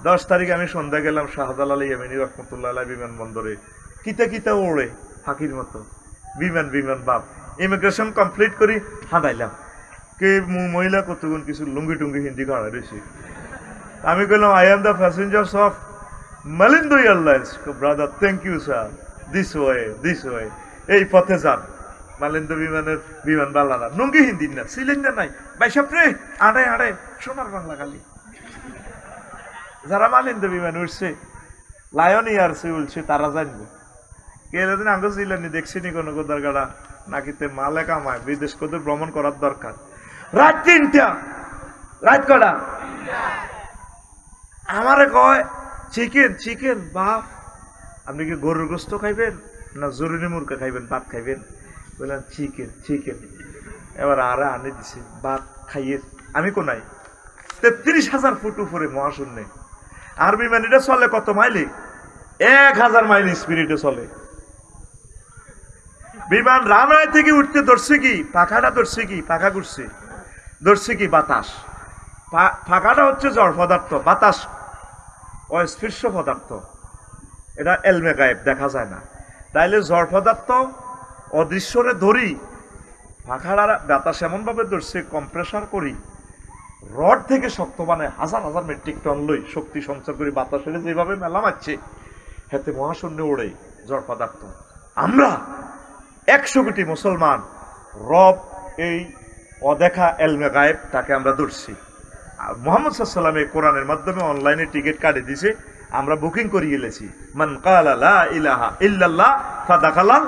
10 তারিখ আমি সন্ধ্যা গেলাম শাহজালাল ইয়ামিনী রহমতুল্লাহ আলাইহি বিমানবন্দরে, কিতে কিতে ওড়ে ফাঁকির মতো বিমান বাপ। ইমিগ্রেশন কমপ্লিট করি হাঁটাইলাম, কে মহিলা কতগুণ কিছু লুঙ্গি টুঙ্গি হিন্দি খাড়া রয়েছে। আমি বললাম, I am the passengers of Malindo airlines. Brother thank you sir, this way, এই পথে যান। মালিন্দো বিমান বালারা লুঙ্গি হিন্দি না, সিলিন্ডার নাই, বাইসাপরে আড়াই সোনার বাংলা খালি। যারা মালিন্দো বিমান উঠছে, লায়ন এয়ারসে উঠছে, তারা জানবো কেদিন আগে ছিলেনি, দেখছিনি কোনো কোদার গাড়া নাকিতে মালে কামায়, বিদেশ কোথাও ভ্রমণ করার দরকার। রাত 3টা, রাত কটা আমারে কয় চিকেন। বাপ, আপনি কি গরুর গোস্ত খাইবেন না জরুরি মুরগা খাইবেন, ভাত খাইবেন? বললাম চিকেন। এবার আরে আনে দিছে ভাত খাইয়ে। আমি কোনাই 33,000 ফুট উপরে মহাশূন্যে। আর বিমানিটা চলে কত মাইলে? 1000 মাইল স্পিরিটে চলে বিমান। রানওয়ে থেকে উঠতে ধরছে কি পাখাটা, ধরছে কি পাখা ঘুরছে, ধরছে কি বাতাস। ফাঁকাটা হচ্ছে জড় পদার্থ, বাতাস অস্পৃশ্য পদার্থ, এটা এলমে গায়েব, দেখা যায় না। তাইলে জড় পদার্থ অদৃশ্যরে ধরি, ফাঁকাটা বাতাস এমন ভাবে ধরছে, কম্প্রেসার করি, রড থেকে শক্ত বানায় 1000 মেট্রিক টন লই শক্তি সঞ্চার করি, বাতাসের যেভাবে মেলা মারছে, হাতে মহাশূন্যে ওড়ে জড় পদার্থ। আমরা 100 কোটি মুসলমান রব এই অদেখা এলমে গায়েব, তাকে আমরা ধরছি। মুহাম্মদ সাল্লাল্লাহু আলাইহি ওয়াসাল্লাম এই কোরআনের মাধ্যমে অনলাইনে টিকিট কাটে দিছে, আমরা বুকিং করে গেলেছি। মান ক্বালা লা ইলাহা ইল্লাল্লাহ ফাদাখালাল।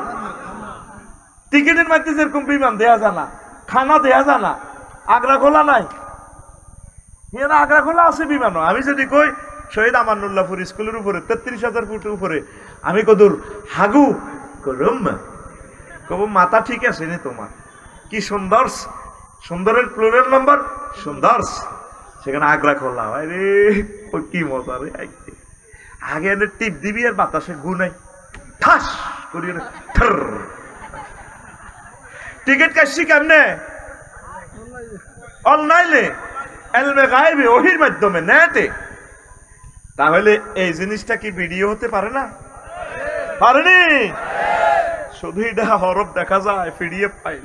টিকিটের মধ্যে যেরকম বিমান দেয়া জানা, খানা দেয়া জানা, আগ্রা খোলা নাই, এরা আগ্রা খোলা আছে বিমানও। আমি যদি কই শহীদ আমানুল্লাহপুর স্কুলের উপরে 33,000 ফুটের উপরে, আমি কদূর হাগু করম, কব মাথা ঠিক আছে নি তোমার? কি সুন্দর, সুন্দরের প্লুরাল নাম্বার সুন্দর, সেখানে আগ্রা খোলা। আরে কি মজা রে! আগে এনে টিপ দিবি আর বাতাসে গু নাই, ঠাস করি টিকিট কাটছি কেমনে? অনলাইনে এলমে গায়েবে ওহির মাধ্যমে নেটে, তাহলে এই জিনিসটা কি ভিডিও হতে পারে না? পারেনি? শুধু এটা হরফ দেখা যায়, পিডিএফ ফাইল।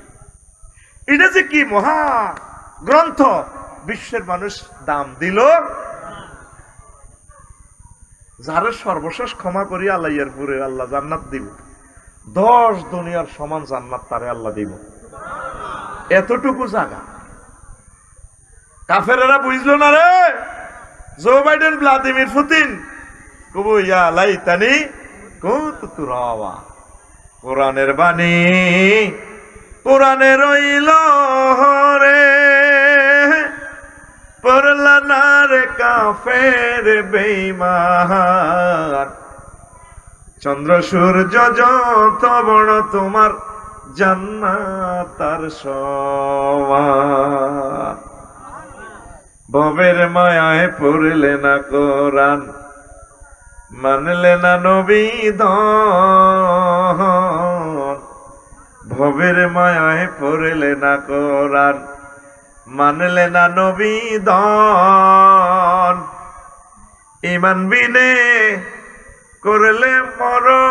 এটা যে কি মহা গ্রন্থ, বিশ্বের মানুষ দাম দিল। যারা সর্বশেষ ক্ষমা করি আল্লাহ এর পুরে আল্লাহ জান্নাত দিব, 10 দুনিয়ার সমান জান্নাত তারে আল্লাহ দিব। এতটুকু জায়গা কাফেরেরা বুঝলো না রে। জো বাইডেন, ভ্লাদিমির পুতিন কবু ইয়া লাইতানি কুনতু তুরাবা। কোরআনের বাণী কোরআনে রইল রে, পড়লা না রে কাফের বেঈমান। চন্দ্র সূর্য যত বড় তোমার জান্নাত তার সমান। ভবের মায়ায় পড়লে না কোরআন, মানলে না নবী দন। ভবের মায়ায় পড়লে না কোরআন, মানলে না নবী দন। ঈমান বিনে করলে মরণ,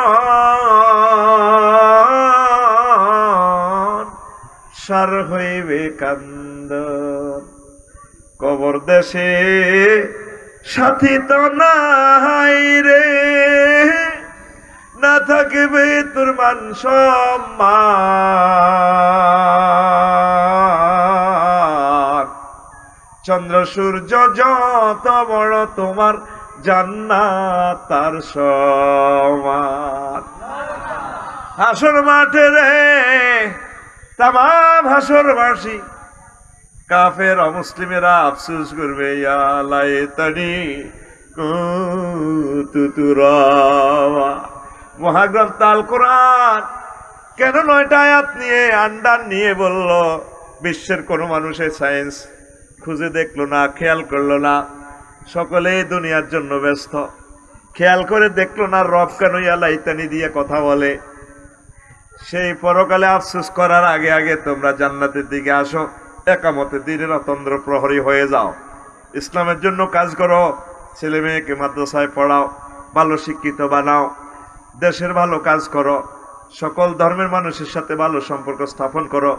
সার হইবে কান্দন। কবর দেশে সাথী তো নাই রে, না থাকবে তোর মান সম্মান। চন্দ্র সূর্য যত বড় তোমার জান্নাত তার সমান। হাসর মাঠে রে তামাম হাসরবাসী কাফের অমুসলিমেরা আফসোস করবে, ইয়া লাইতানি কুনতু তুরাবা। মহাগ্রন্থ আল কোরআন কেন 9টা আয়াত নিয়ে আন্ডার নিয়ে বলল? বিশ্বের কোনো মানুষের সায়েন্স খুঁজে দেখলো না, খেয়াল করলো না। সকলেই দুনিয়ার জন্য ব্যস্ত, খেয়াল করে দেখলো না রব কেন ইয়া লাইতানি দিয়ে কথা বলে। সেই পরকালে আফসোস করার আগে আগে তোমরা জান্নাতের দিকে আসো, একামতের দিনের অতন্দ্র প্রহরী হয়ে যাও, ইসলামের জন্য কাজ করো, ছেলে মেয়েকে মাদ্রাসায় পড়াও, ভালো শিক্ষিত বানাও, দেশের ভালো কাজ করো, সকল ধর্মের মানুষের সাথে ভালো সম্পর্ক স্থাপন করো।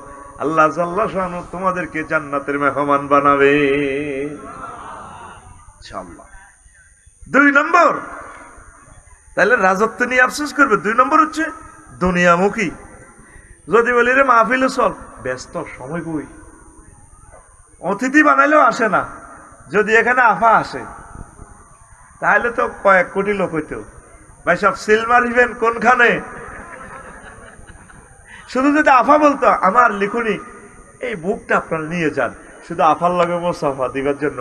আল্লাহ জাল্লা শানু তোমাদেরকে জান্নাতের মেহমান বানাবে ইনশাআল্লাহ। 2 নম্বর, তাহলে রাজত্ব নিয়ে আফসোস করবে। 2 নম্বর হচ্ছে দুনিয়ামুখী। যদি বলি রে মাহফিলে চল, ব্যস্ত, সময় কই, অতিথি বানাইলেও আসে না। যদি এখানে আফা আসে তাহলে তো কয়েক কোটি লোক হইতো। ভাই সব সিল মারিবেন কোনখানে? শুধু যদি আফা বলতো আমার লিখুনি এই বুকটা আপনারা নিয়ে যান, শুধু আফার লগে মোসাফা দিবার জন্য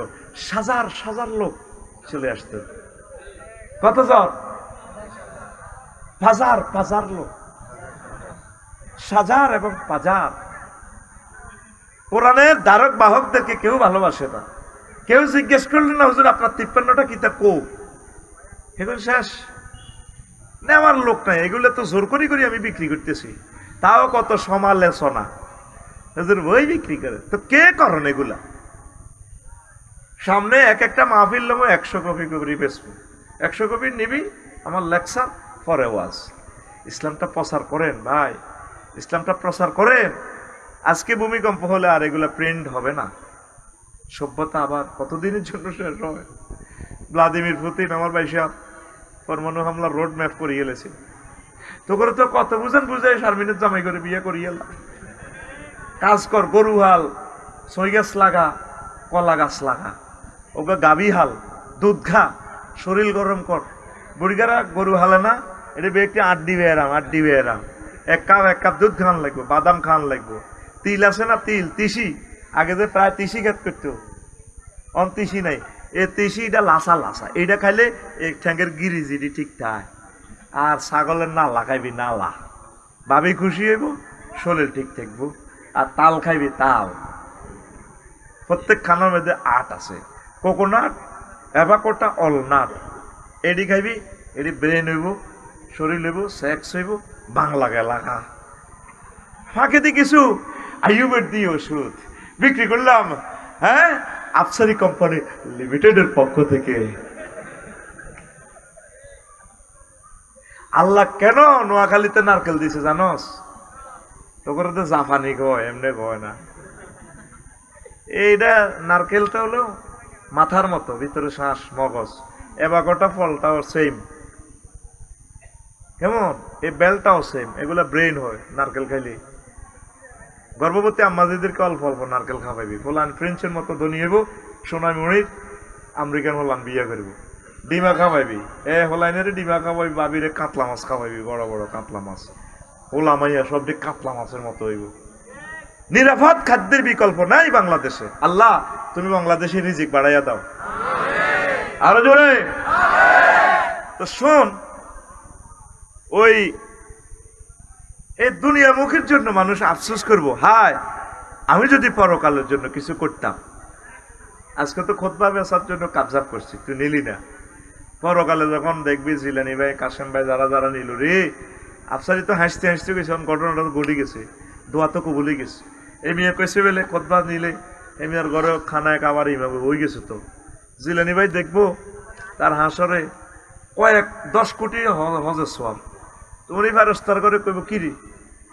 হাজার হাজার লোক চলে আসতো। কত জন? হাজার লোক, সাজার এবং পাজার। কোরআনের ধারক বাহকদেরকে কেউ ভালোবাসে না। কেউ জিজ্ঞেস করলেন না হুজুর আপনার 53টা কিতাব কো? এগুলো শেষ, নেওয়ার লোক নাই। এগুলো তো জোর করি আমি বিক্রি করতেছি, তাও কত সমালোচনা। হুজুর বই বিক্রি করে, তো কে করেন এগুলা? সামনে এক একটা মাহফিল নেবো, 100 কপি করে বেচবো। 100 কপি নিবি, আমার লেকচার পরে ওয়াজ। ইসলামটা প্রচার করেন ভাই, ইসলামটা প্রচার করেন। আজকে ভূমিকম্প হলে আর এগুলা প্রিন্ট হবে না, সভ্যতা আবার কতদিনের জন্য শেষ হবে। ভ্লাদিমির পুতিন আমার ভাই সাহেব পরমাণু হামলার রোড ম্যাপ করে গেলেছে। তো করে তো কত বুঝাই শারমিনের জামাই করে বিয়ে করিয়ে কাজ কর, গরু হাল, সই গাছ লাগা, কলা গাছ লাগা, ওকে গাভী হাল, দুধ খা, শরীর গরম কর। বুড়িগারা গরু হালে না, এটা একটি 8 দিবে এরাম 8 দিবে এরাম। এক কাপ দুধ খান লাগবো, বাদাম খান লাগবো, তিল আছে না, তিসি। আগে যে প্রায় তিসি খেত করতো, অন তিসি নাই। এ তিসি এটা লাসা, এইটা খাইলে এই ঠ্যাঙ্গের গিরিজিরি ঠিক থাকে। আর ছাগলের নালা খাইবি, নালা ভাবি খুশি হইব, শরীর ঠিক থাকবো। আর তাল খাইবি, তাল। প্রত্যেক খানার মধ্যে 8 আছে, কোকোনাট, অ্যাভাকোটা, অলনাট। এডি খাইবি, এডি ব্রেন হইব, শরীর হইব, সেক্স হইব, বাংলা এলাকা। ফাঁকে দিয়ে কিছু আইয়ুবের দিয়ে ওষুধ বিক্রি করলাম, হ্যাঁ, আফসারি কোম্পানি লিমিটেডের পক্ষ থেকে। আল্লাহ কেন নোয়াখালীতে নারকেল দিছে জানোস? তোর তো জাপানি কয়, এমনি কয় না। এইটা নারকেলটা হলো মাথার মতো, ভিতরে শ্বাস মগজ, এবাকটা ফলটাও সেম, কেমন এই বেলটাও সেম, এগুলা ব্রেন হয় নারকেল খাইলে। গর্ভবতী আম্মাজিদেরকে অল্প অল্প নারকেল খাওয়াইবি, ফলান ফ্রেঞ্চের মতো ধনী হইব, সোনাই মরির আমেরিকান হলান বিয়ে করব। ডিমা খাওয়াইবি, হলাইনের ডিমা খাওয়াইবি, বাবিরে কাতলা মাছ খাওয়াইবি, বড় বড় কাতলা মাছ, ওলা মাইয়া সব কাতলা মাছের মতো হইব। নিরাপদ খাদ্যের বিকল্প নাই বাংলাদেশে। আল্লাহ তুমি বাংলাদেশে রিজিক বাড়াইয়া দাও, আরো জোরে। তো শোন, ওই এই দুনিয়া মুখের জন্য মানুষ আফসোস করবো, হায় আমি যদি পরকালের জন্য কিছু করতাম। আজকে তো খুতবা বেচার জন্য কাবজাব করছি, তুই নিলি না। পরকালে যখন দেখবি জিলানি ভাই, কাশেম ভাই, যারা যারা নিল রে, আফসারি তো হাসতে হাসতে গেছে, ঘটনাটা ঘটে গেছে, দোয়া তো কবুলে গেছে। এই মেয়ে কইছে বেলে খুতবা নিলে এই মেয়ের ঘরে খানায় খাবার ইমাম হয়ে গেছে। তো জিলানি ভাই দেখবো তার হাসরে কয়েক 10 কোটি হজের সওয়াব। তুমি ফেরেশতার করে কইব কিরে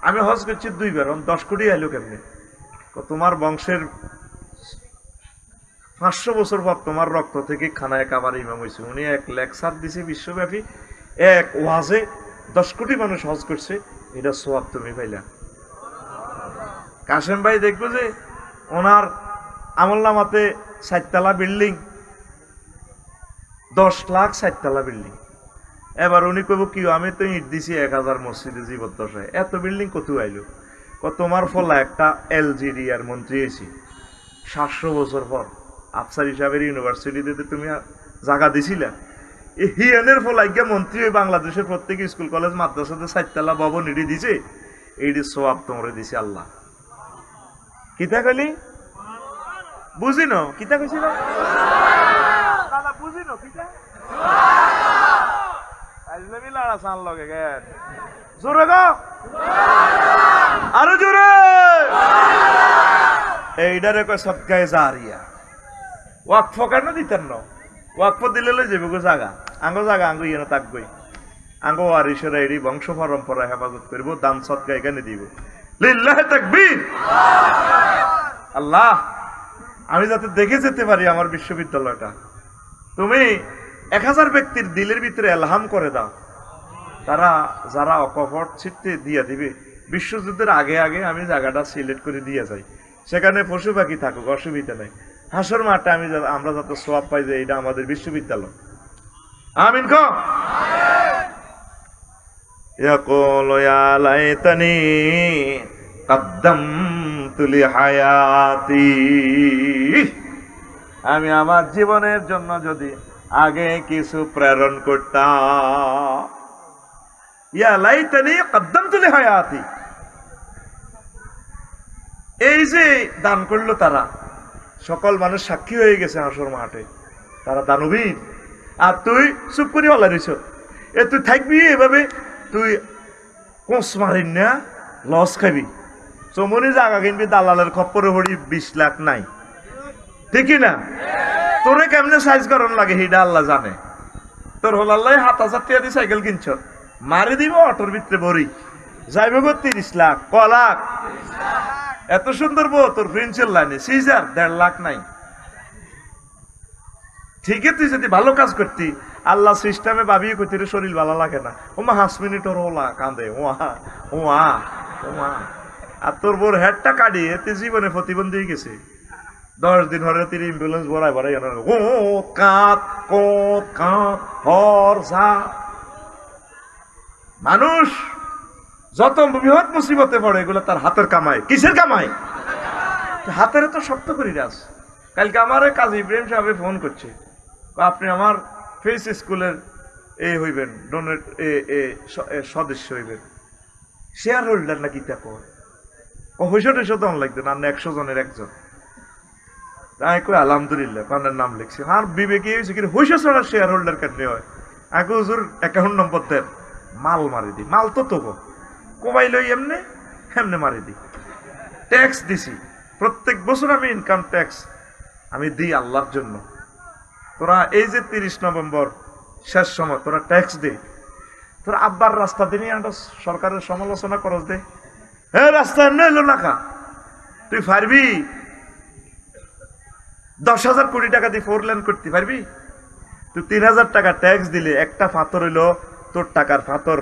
আমি হজ করছি 2 বার, 10 কোটি আইলো কেমনে? তোমার বংশের 500 বছর পর তোমার রক্ত থেকে খানায় কাবার ইমাম হয়েছে। উনি এক লেকচার দিছে বিশ্বব্যাপী, এক ওয়াজে 10 কোটি মানুষ হজ করছে, এটা সওয়াব তুমি পাইলা। কাশেম ভাই দেখবো যে ওনার আমলনামাতে 7 তলা বিল্ডিং, 10 লাখ 7 তলা বিল্ডিং। এবার উনি কইব কি আমি তো ইট দিছি 1000 মসজিদে জীবদ্দশায়, এত বিল্ডিং কত আইলো? তোমার ফলা একটা এলজিডিআর মন্ত্রী হয়েছি 700 বছর পর, আফসার হিসাবের ইউনিভার্সিটিতে তুমি জায়গা দিছিলা। এই হিয়ানের ফলাইকা মন্ত্রী হয়ে বাংলাদেশের প্রত্যেক স্কুল কলেজ মাদ্রাসাতে 7 তলা ভবন ইডি দিছে, এইটি সওয়াব তোমরা দিছে আল্লাহ। কিতা কইলি বুঝিন? কিতা কইছিল দাদা বুঝিন? কিতা আজলামি লাড়া সান লগে গেন, জোরে গো, আরো জোরে। এইটারে কয় সদকায়ে জারিয়া। ওয়াকফ কেন দিতেন না? ওয়াকফ দিলে লই যাবে গো জায়গা, আঙ্গো জায়গা আঙ্গো ইয়ে থাকবই, আঙ্গো ওয়ারিসেরা এটি বংশ পরম্পরা হেফাজত করব, দান সদকা এখানে দিব। লিল্লাহি তাকবীর। আল্লাহ আমি যাতে দেখে যেতে পারি আমার বিশ্ববিদ্যালয়টা, তুমি 1000 ব্যক্তির দিলের ভিতরে এলহাম করে দাও, তারা যারা অকপট ছিটতে দিয়ে দিবে। বিশ্বযুদ্ধের আগে আগে আমি জায়গাটা সিলেক্ট করে দিয়ে যাই, সেখানে পশু পাখি থাকুক, অসুবিধা নেই। হাসর মাঠে আমরা যাতে সওয়াব পাই যে এটা আমাদের বিশ্ববিদ্যালয়। আমিন কো। ইয়াকুলু ইয়া লাইতানি কদ্দামতু লিহায়াতি। আমি আমার জীবনের জন্য যদি আগে কিছু প্রেরণ করতাম। ইয়া লাইতানি কদ্দামতু লিহায়াতি, এই যে দান করলো তারা, সকল মানুষ সাক্ষী হয়ে গেছে হাসর মাঠে, তারা দানবীর। আর তুই চুপ করে হলা দিছ, তুই থাকবি এভাবে, তুই কোঁচ মারিন না, লস খাবি। চমনি জায়গা কিনবি, দালালের খপ্পরে হড়ি 20 লাখ নাই, ঠিকই না? তোরে কেমনে সাইজ করন লাগে সেটা আল্লাহ জানে। তোর হল আল্লাহ 7000 টাকা দিয়ে সাইকেল কিনছ, মারি দিব অটোর ভিতরে ভরি, যাইব গো 30 লাখ, ক লাখ? এত সুন্দর বউ তোর ফ্রেন্সের লাইনে, সিজার 1.5 লাখ নাই। ঠিকই তুই যদি ভালো কাজ করতি, আল্লাহ সিস্টেমে ভাবিয়ে করতে শরীর ভালো লাগে না, ওমা 5 মিনিট ওর ওলা কাঁদে, ওয়া ওয়া ওয়া। আর তোর বোর হেডটা কাটিয়ে তুই জীবনে প্রতিবন্ধী হয়ে গেছে। 10 দিন হরে তুই অ্যাম্বুলেন্স ভরাই ভরাই ও কাঁত কোত কাঁত হর যা। মানুষ যত বৃহৎ মুসিবতে পড়ে এগুলো তার হাতের কামাই। কিসের কামাই? হাতের তো শক্ত করি রাস। কালকে আমার কাজী ইব্রাহিম সাহেব ফোন করছে, আপনি আমার ফেস স্কুলের এই হইবেন, ডোনেট সদস্য হইবেন, শেয়ার হোল্ডার নাকি তা কর। ও হইসো দন লাগবে না, 100 জনের একজন। আমি কই আলহামদুলিল্লাহ, কানের নাম লিখছি। আর বিবেকে হয়েছে কি হইসো ছাড়া শেয়ার হোল্ডার কেন হয়? আগে হুজুর অ্যাকাউন্ট নম্বর দেন, মাল মারি দি। মাল তো তবু কমাই লই এমনে এমনে মারি দি। ট্যাক্স দিছি প্রত্যেক বছর, আমি ইনকাম ট্যাক্স আমি দিই আল্লাহর জন্য। তোরা এই যে 30 নভেম্বর শেষ সময় তোরা ট্যাক্স দে, তোরা আব্বার রাস্তা দিয়ে নিয়ে সরকারের সমালোচনা করস দে, হ্যাঁ রাস্তা এমনি এলো না কা, তুই পারবি 10,000 কোটি টাকা দিয়ে 4 লেন করতে পারবি? তুই 3,000 টাকা ট্যাক্স দিলে একটা পাথর হইলো তোর টাকার পাথর,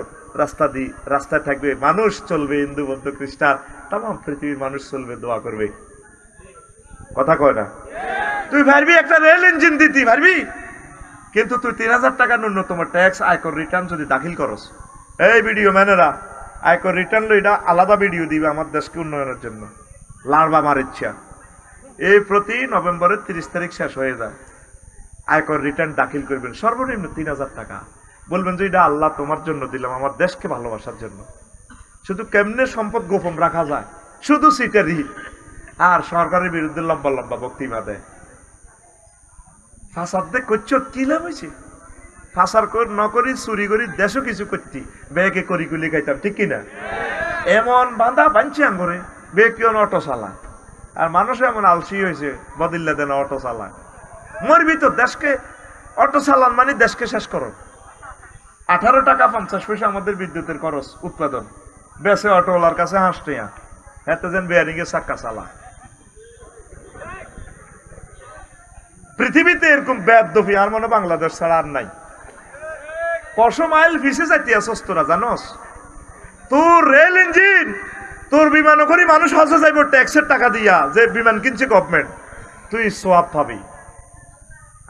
রাস্তায় থাকবে, মানুষ চলবে, হিন্দু বৌদ্ধ খ্রিস্টান তাম পৃথিবীর মানুষ চলবে, দোয়া করবে। কথা কয় না? তুই পারবি একটা রেল ইঞ্জিন দিতে পারবি, কিন্তু তুই 3,000 টাকা ন্যূনতম ট্যাক্স আয়কর রিটার্ন যদি দাখিল করস, এই ভিডিও ম্যানেরা আয়কর রিটার্ন এটা আলাদা ভিডিও দিবে আমার দেশকে উন্নয়নের জন্য, লাড়বা মার ইচ্ছা। এই প্রতি নভেম্বরের 30 তারিখ শেষ হয়ে যায়, আয়কর রিটার্ন দাখিল করবেন সর্বনিম্ন 3,000 টাকা। বলবেন যে এটা আল্লাহ তোমার জন্য দিলাম, আমার দেশকে ভালোবাসার জন্য। শুধু কেমনে সম্পদ গোপন রাখা যায়, শুধু সিটারি আর সরকারের বিরুদ্ধে লম্বা লম্বা বক্তৃতা দেয়। ফাঁসাদ দেখ করছ কি লাভ হয়েছে? ফাঁসার নকরি চুরি করি দেশও কিছু করতি, বেগে করি কুলি খাইতাম, ঠিক কিনা? এমন বাঁধা বাঁধছে আঙ্গরে, বে কেউ অটো চালায়, আর মানুষ এমন আলসি হয়েছে বদিল্লা দেন অটো চালায়। মরবি তো, দেশকে অটো চালান মানে দেশকে শেষ করো। 18 টাকা 50 পয়সা আমাদের বিদ্যুতের খরচ উৎপাদন, বেসে অটোওয়ালার কাছে হাসতে এতে যেন বেয়ারিং এর চাক্কা চালা। পৃথিবীতে এরকম বেয়াদবি আর মনে বাংলাদেশ ছাড়া আর নাই। 100 মাইল ফিসে যাইতে আসস তোরা, জানোস? তোর রেল ইঞ্জিন, তোর বিমান করি মানুষ হজে যাইব ট্যাক্সের টাকা দিয়া, যে বিমান কিনছে গভর্নমেন্ট, তুই সোয়াব পাবি।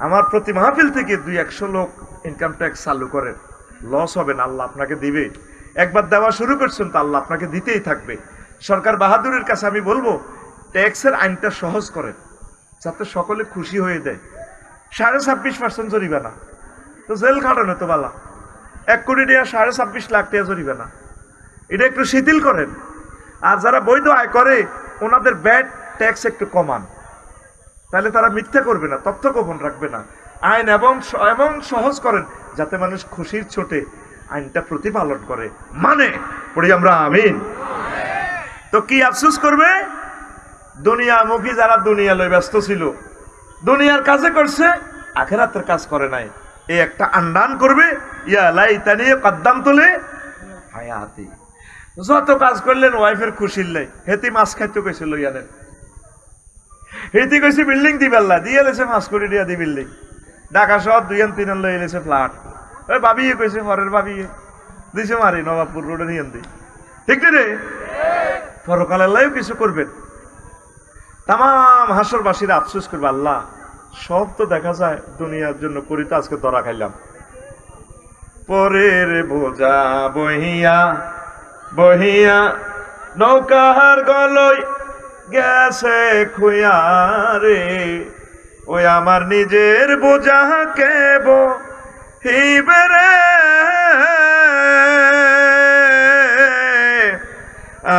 আমার প্রতি মাহফিল থেকে 200 লোক ইনকাম ট্যাক্স চালু করেন, লস হবে না, আল্লাহ আপনাকে দিবে। একবার দেওয়া শুরু করছেন তো আল্লাহ আপনাকে দিতেই থাকবে। সরকার বাহাদুরের কাছে আমি বলবো ট্যাক্সের আইনটা সহজ করেন, যাতে সকলে খুশি হয়ে দেয়। 26.5% জরিমানা, তো জেল খাটানো তো বালা। 1 কোটি টাকা 26.5 লাখ টাকা জরিমানা, এটা একটু শিথিল করেন। আর যারা বৈধ আয় করে ওনাদের ব্যাড ট্যাক্স একটু কমান, তাহলে তারা মিথ্যা করবে না, তথ্য গোপন রাখবে না। আইন এবং সহজ করেন যাতে মানুষ খুশির ছোটে আইনটা প্রতিপালন করে, মানে পড়ি আমরা আমিন। তো কি আফসোস করবে? দুনিয়ামুখী যারা দুনিয়া লই ব্যস্ত ছিল, দুনিয়ার কাজে করছে, আখিরাতের কাজ করে নাই, এই একটা আন্দান করবে, ইয়া লাইতানি কদ্দামতু লি হায়াতি। যত কাজ করলেন ওয়াইফের খুশির লাই, হেতি মাছ খাইতে কইছে লইয়া নেন, হেতি কইছে বিল্ডিং দিবেল্লা দিয়ে লেছে 5 কোটি টাকা দি বিল্ডিং, ঢাকা শহর 2-3 লই লেছে ফ্ল্যাট। ওই ভাবি কইছে পরের ভাবি দিছে মারি নবাবপুর রোডে নিয়ে দি, ঠিক রে? পরকালের লাইও কিছু করবেন। তাম হাসরবাসীরা আফসোস করবে, আল্লাহ সব তো দেখা যায় দুনিয়ার জন্য করি, তো আজকে ধরা খাইলাম। পরের বোঝা বহিয়া বহিয়া নৌকার গলই গেছে খুয়া রে, ওই আমার নিজের বোঝা কে বহিবে রে,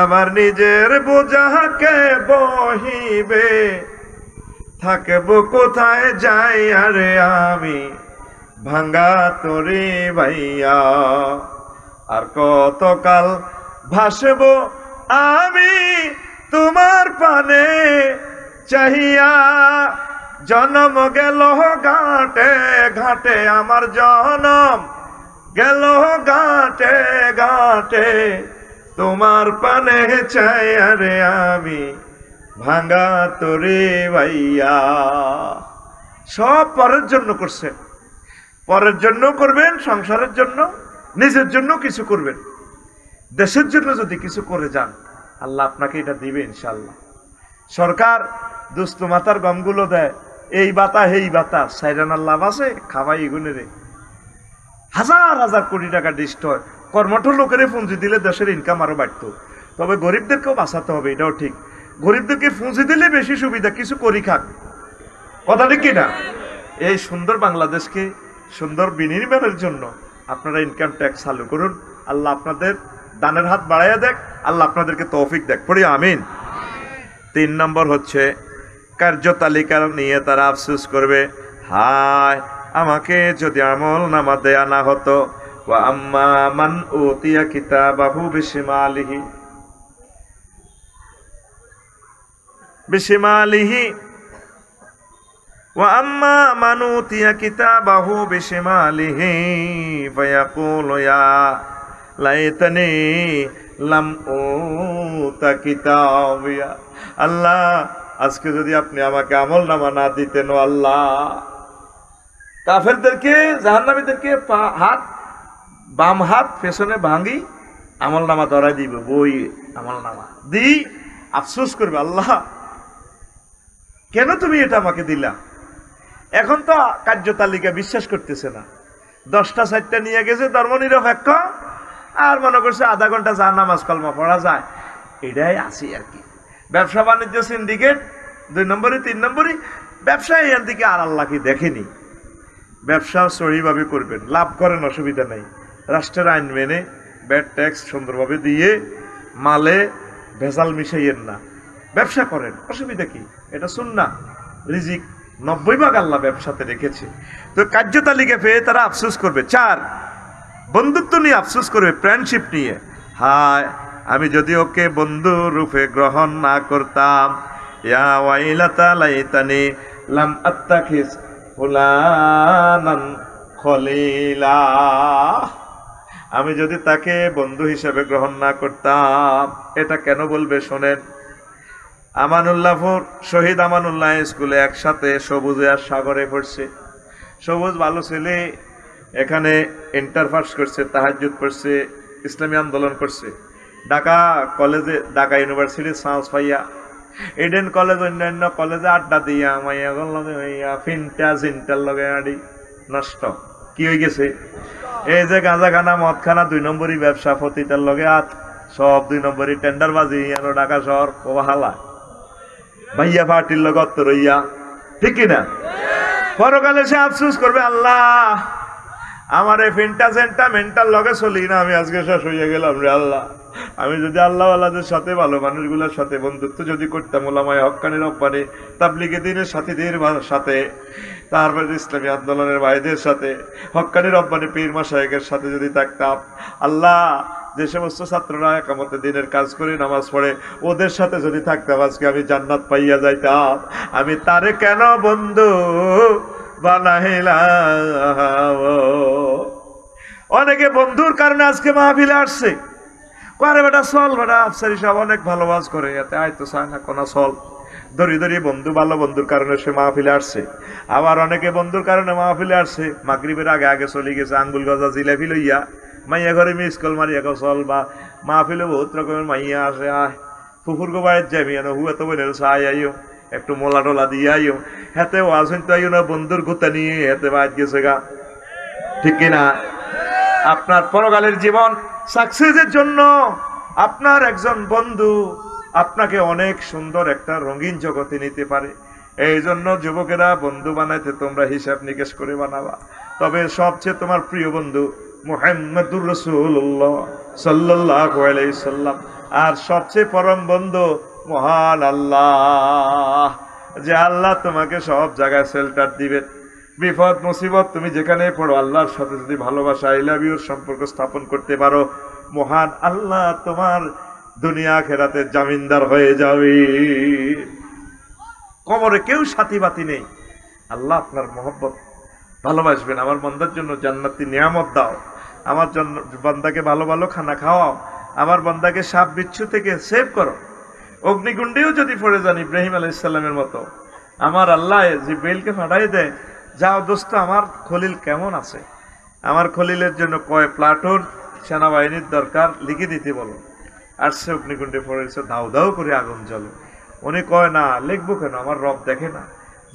আমার নিজের বোঝা কে বহিবে, থাকবো কোথায় যাই আরে আমি ভাঙ্গা তোরে ভাইয়া, আর কতকাল ভাসবো আমি তোমার পানে চাহিয়া, জনম গেল ঘাটে ঘাটে, আমার জনম গেল ঘাটে ঘাটে, তোমার পানে চাই আরে আমি ভাঙ্গা তোরে ভাইয়া। সব পরের জন্য করছেন, পরের জন্য করবেন, সংসারের জন্য, নিজের জন্য কিছু করবেন। দেশের জন্য যদি কিছু করে যান আল্লাহ আপনাকে এটা দিবে ইনশাআল্লাহ। সরকার দুস্থ মাতার গমগুলো দেয়, এই বাতা হেই বাতা, সাইরানার লাভ আছে খাওয়াই এগুলো রে, হাজার হাজার কোটি টাকা ডিস্ট হয়। কর্মঠ লোকের পুঁজি দিলে দেশের ইনকাম আরো বাড়ত, তবে গরিবদেরকেও বাঁচাতে হবে, এটাও ঠিক। গরিবদেরকে পুঁজি দিলে বেশি সুবিধা, কিছু করি খাক, কথা ঠিক কিনা? এই সুন্দর বাংলাদেশকে সুন্দর বিনির্মাণের জন্য আপনারা ইনকাম ট্যাক্স চালু করুন। আল্লাহ আপনাদের দানের হাত বাড়াইয়া দেখ, আল্লাহ আপনাদেরকে তৌফিক দেখ, পড়ি আমিন। 3 নম্বর হচ্ছে কার্যতালিকা নিয়ে তারা আফসোস করবে, হায় আমাকে যদি আমল নামা দেয়া না হতো। ওয়া আম্মা মান উতিয়া কিতাবাহু বিশিমালিহি, বিশিমালিহি ওয়া আম্মা মান উতিয়া কিতাবাহু বিশিমালিহি ফায়াকুলু ইয়া লাইতানি লাম উতা কিতাবিয়া। আল্লাহ, আজকে যদি আপনি আমাকে আমলনামা না দিতেন, আল্লাহ। কাফেরদেরকে, জাহান্নামীদেরকে বাম হাত পেছনে ভাঙি আমলনামা ধরাই দিব, বই আমলনামা দি আফসোস করবে, আল্লাহ কেন তুমি এটা আমাকে দিলা। এখন তো কার্যতালিকা বিশ্বাস করতেছে না। 10টা 4টা নিয়ে গেছে ধর্মনিরপেক্ষ, আর মনে করছে আধা ঘন্টা যা নামাজ কলমা পড়া যায়, এটাই আছি আর কি। ব্যবসা বাণিজ্য সিন্ডিকেট 2 নম্বরই 3 নম্বরই ব্যবসা, এখান থেকে আর আল্লাহ কি দেখেনি। ব্যবসা সহিভাবে করবেন, লাভ করেন, অসুবিধা নেই। রাষ্ট্রের আইন মেনে ব্যাড ট্যাক্স সুন্দরভাবে দিয়ে মালে ভেজাল মিশাইয়েন না, ব্যবসা করেন, অসুবিধা কি। এটা সুন্নাহ, রিজিক 90 ভাগ আল্লাহ ব্যবসাতে রেখেছে। তো কার্যতালিকা পেয়ে তারা আফসোস করবে। 4, বন্ধুত্ব নিয়ে আফসোস করবে, ফ্রেন্ডশিপ নিয়ে। হায়, আমি যদি ওকে বন্ধু রূপে গ্রহণ না করতাম, ইয়া ওয়াইলাতা লাইতানি লাম আত্তাখিজ ফুলানান খলিলা। আমি যদি তাকে বন্ধু হিসেবে গ্রহণ না করতাম। এটা কেন বলবে শোনেন। আমানুল্লাহপুর শহীদ আমানুল্লাহ স্কুলে একসাথে সবুজ আর সাগরে পড়ছে। সবুজ ভালো ছেলে, এখানে ইন্টার পাস করছে, তাহাজ্জুদ পড়ছে, ইসলামী আন্দোলন করছে। ঢাকা কলেজে, ঢাকা ইউনিভার্সিটির চান্স পাইয়া এডেন কলেজ অন্যান্য কলেজে আড্ডা দিয়া মাইয়া লগে মাইয়া ফিনটা জিনটার লগে আডি নষ্ট। কি হয়ে গেছে? এই যে গাঁজা খানা, মদ খানা, 2 নম্বরই ব্যবসা, ফতিতার লগে সব 2 নম্বরই টেন্ডারবাজি, ঢাকা শহর হালা ভাইয়া পার্টির লগত রইয়া, ঠিক কিনা? পরকালে সে আফসোস করবে, আল্লাহ আমার এই ফিনটা সেন্টা মেন্টাল লগে চলি না, আমি আজকে শেষ হয়ে গেলাম রে আল্লাহ। আমি যদি আল্লাহওয়ালাদের সাথে, ভালো মানুষগুলোর সাথে বন্ধুত্ব যদি করতাম, ওলামায়ে হক্কানি রব্বানি তাবলীগে দ্বীনের সাথীদের সাথে, তারপরে ইসলামী আন্দোলনের ভাইদের সাথে, হক্কানি রব্বানি পীর মাশায়েখের সাথে যদি থাকতাম, আল্লাহ যে সমস্ত ছাত্ররা একামতে দিনের কাজ করে নামাজ পড়ে, ওদের সাথে যদি থাকতাম, আজকে আমি জান্নাত পাইয়া যাইতাম। আমি তারে কেন বন্ধু বানাইলাম? অনেকে বন্ধুর কারণে আজকে মাহফিলে আসছে, করে বেটা চল, বেটা আফসারি সাহেব অনেক ভালো ওয়াজ করে, এতে আয়তো চায় না কোনা চল। দড়ি দড়ি বন্ধু, ভালো বন্ধুর কারণে সে মাহফিলে আসছে। আবার অনেকে বন্ধুর কারণে মাহফিলে আসছে, মাগরিবের আগে আগে চলে গেছে, আঙ্গুল গজা জিলাপি লইয়া মাইয়া ঘরে মিস কল মারিয়া চল। বা মাহফিলে বহুত রকমের মাইয়া আসে, আয় ফুফুর গো বাইর যাবি, হু এত বলে চাই আইও, একটু মোলা টোলা দিয়ে আইও, হাতে ওয়াজ হইতে আইও না, বন্ধুর গুতা নিয়ে হাতে বাইর গেছে গা, ঠিক কিনা? আপনার পরকালের জীবন সাকসেসের জন্য আপনার একজন বন্ধু আপনাকে অনেক সুন্দর একটা রঙিন জগতে নিতে পারে। এই জন্য যুবকেরা, বন্ধু বানাইতে তোমরা হিসাব নিকেশ করে বানাবা। তবে সবচেয়ে তোমার প্রিয় বন্ধু মুহাম্মদুর রাসূলুল্লাহ সাল্লাল্লাহু আলাইহি সাল্লাম, আর সবচেয়ে পরম বন্ধু মহান আল্লাহ, যে আল্লাহ তোমাকে সব জায়গায় শেল্টার দিবেন। বিপদ মুসিবত তুমি যেখানে পড়ো, আল্লাহর সাথে যদি ভালোবাসা, আই লাভ ইউর সম্পর্ক স্থাপন করতে পারো, মহান আল্লাহ তোমার দুনিয়া আখিরাতের জামিনদার হয়ে যাবে। কোমরে কেউ সাথী বাতি নেই, আল্লাহ আপনার মহব্বত ভালোবাসবেন। আমার বান্দার জন্য জান্নাতি নিয়ামত দাও, আমার জন্য বান্দাকে ভালো ভালো খানা খাওয়াও, আমার বান্দাকে সাপ বিচ্ছু থেকে সেভ করো। অগ্নিকুণ্ডেও যদি পড়ে যান ইব্রাহিম আলাইহিস সালামের মতো, আমার আল্লাহ জিব্রাইলকে পাঠাই দেয়, যাও দোস্ত আমার খলিল কেমন আছে, আমার খলিলের জন্য কয় প্লাটুন সেনাবাহিনীর দরকার লিখে দিতে বলো। আর সে অগ্নিকুণ্ডে পড়েছে, দাউ দাউ করে আগুন জ্বলে। উনি কয় না, লিখবো কেন, আমার রব দেখে না।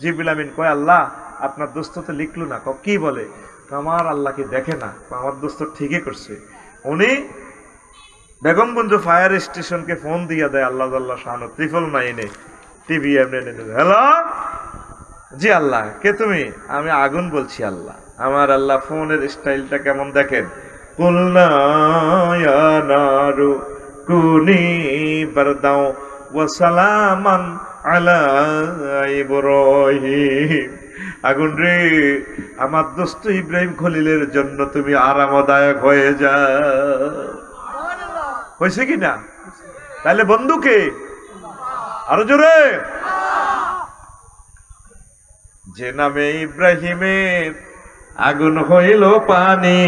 জিবরিল আমিন কয়, আল্লাহ আপনার দোস্ত তো লিখলো না। কি বলে? আমার আল্লাহকে দেখে না। আমার দোস্ত ঠিকই করছে। উনি বেগমগঞ্জ ফায়ার স্টেশনকে ফোন দিয়ে দেয়, আল্লাহ আল্লাহ শাহানু 999 টিভি এমনি, হ্যালো জি আল্লাহ, কে তুমি? আমি আগুন বলছি আল্লাহ। আমার আল্লাহ ফোনের স্টাইলটা কেমন দেখেন, কুলনা ইয়া নারু কুনি বারদাও ওয়া সালামান আলা ইব্রাহিম। আগুন রে, আমার দোস্ত ইব্রাহিম খলিলের জন্য তুমি আরামদায়ক হয়ে যাও। হয়েছে কি না? তাহলে বন্ধুকে আরো জোরে যে নামে ইব্রাহিমের আগুন হইল পানি,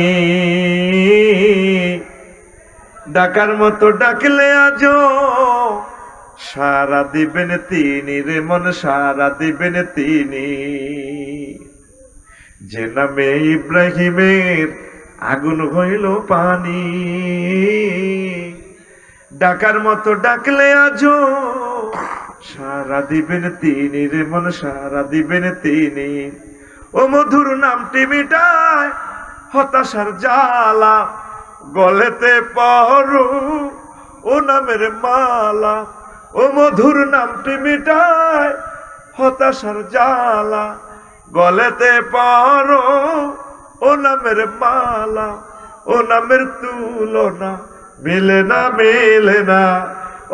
ডাকার মতো ডাকলে আজো সারা দিবেন তিনি রে মন, সারা দিবেন তিনি। যে নামে ইব্রাহিমের আগুন হইল পানি, ডাকার মতো ডাকলে আজো সারা দিবেন তিনি রে মন, সারা দিবেন তিনি। ও মধুর নামটি মিটায় হতাশার জ্বালা, গলেতে পরু ও নামের মালা। ও মধুর নামটি মিটায় হতাশার জ্বালা, গলেতে পরু ও নামের মালা। ও নামের তুলনা মিলে না, মেলে না।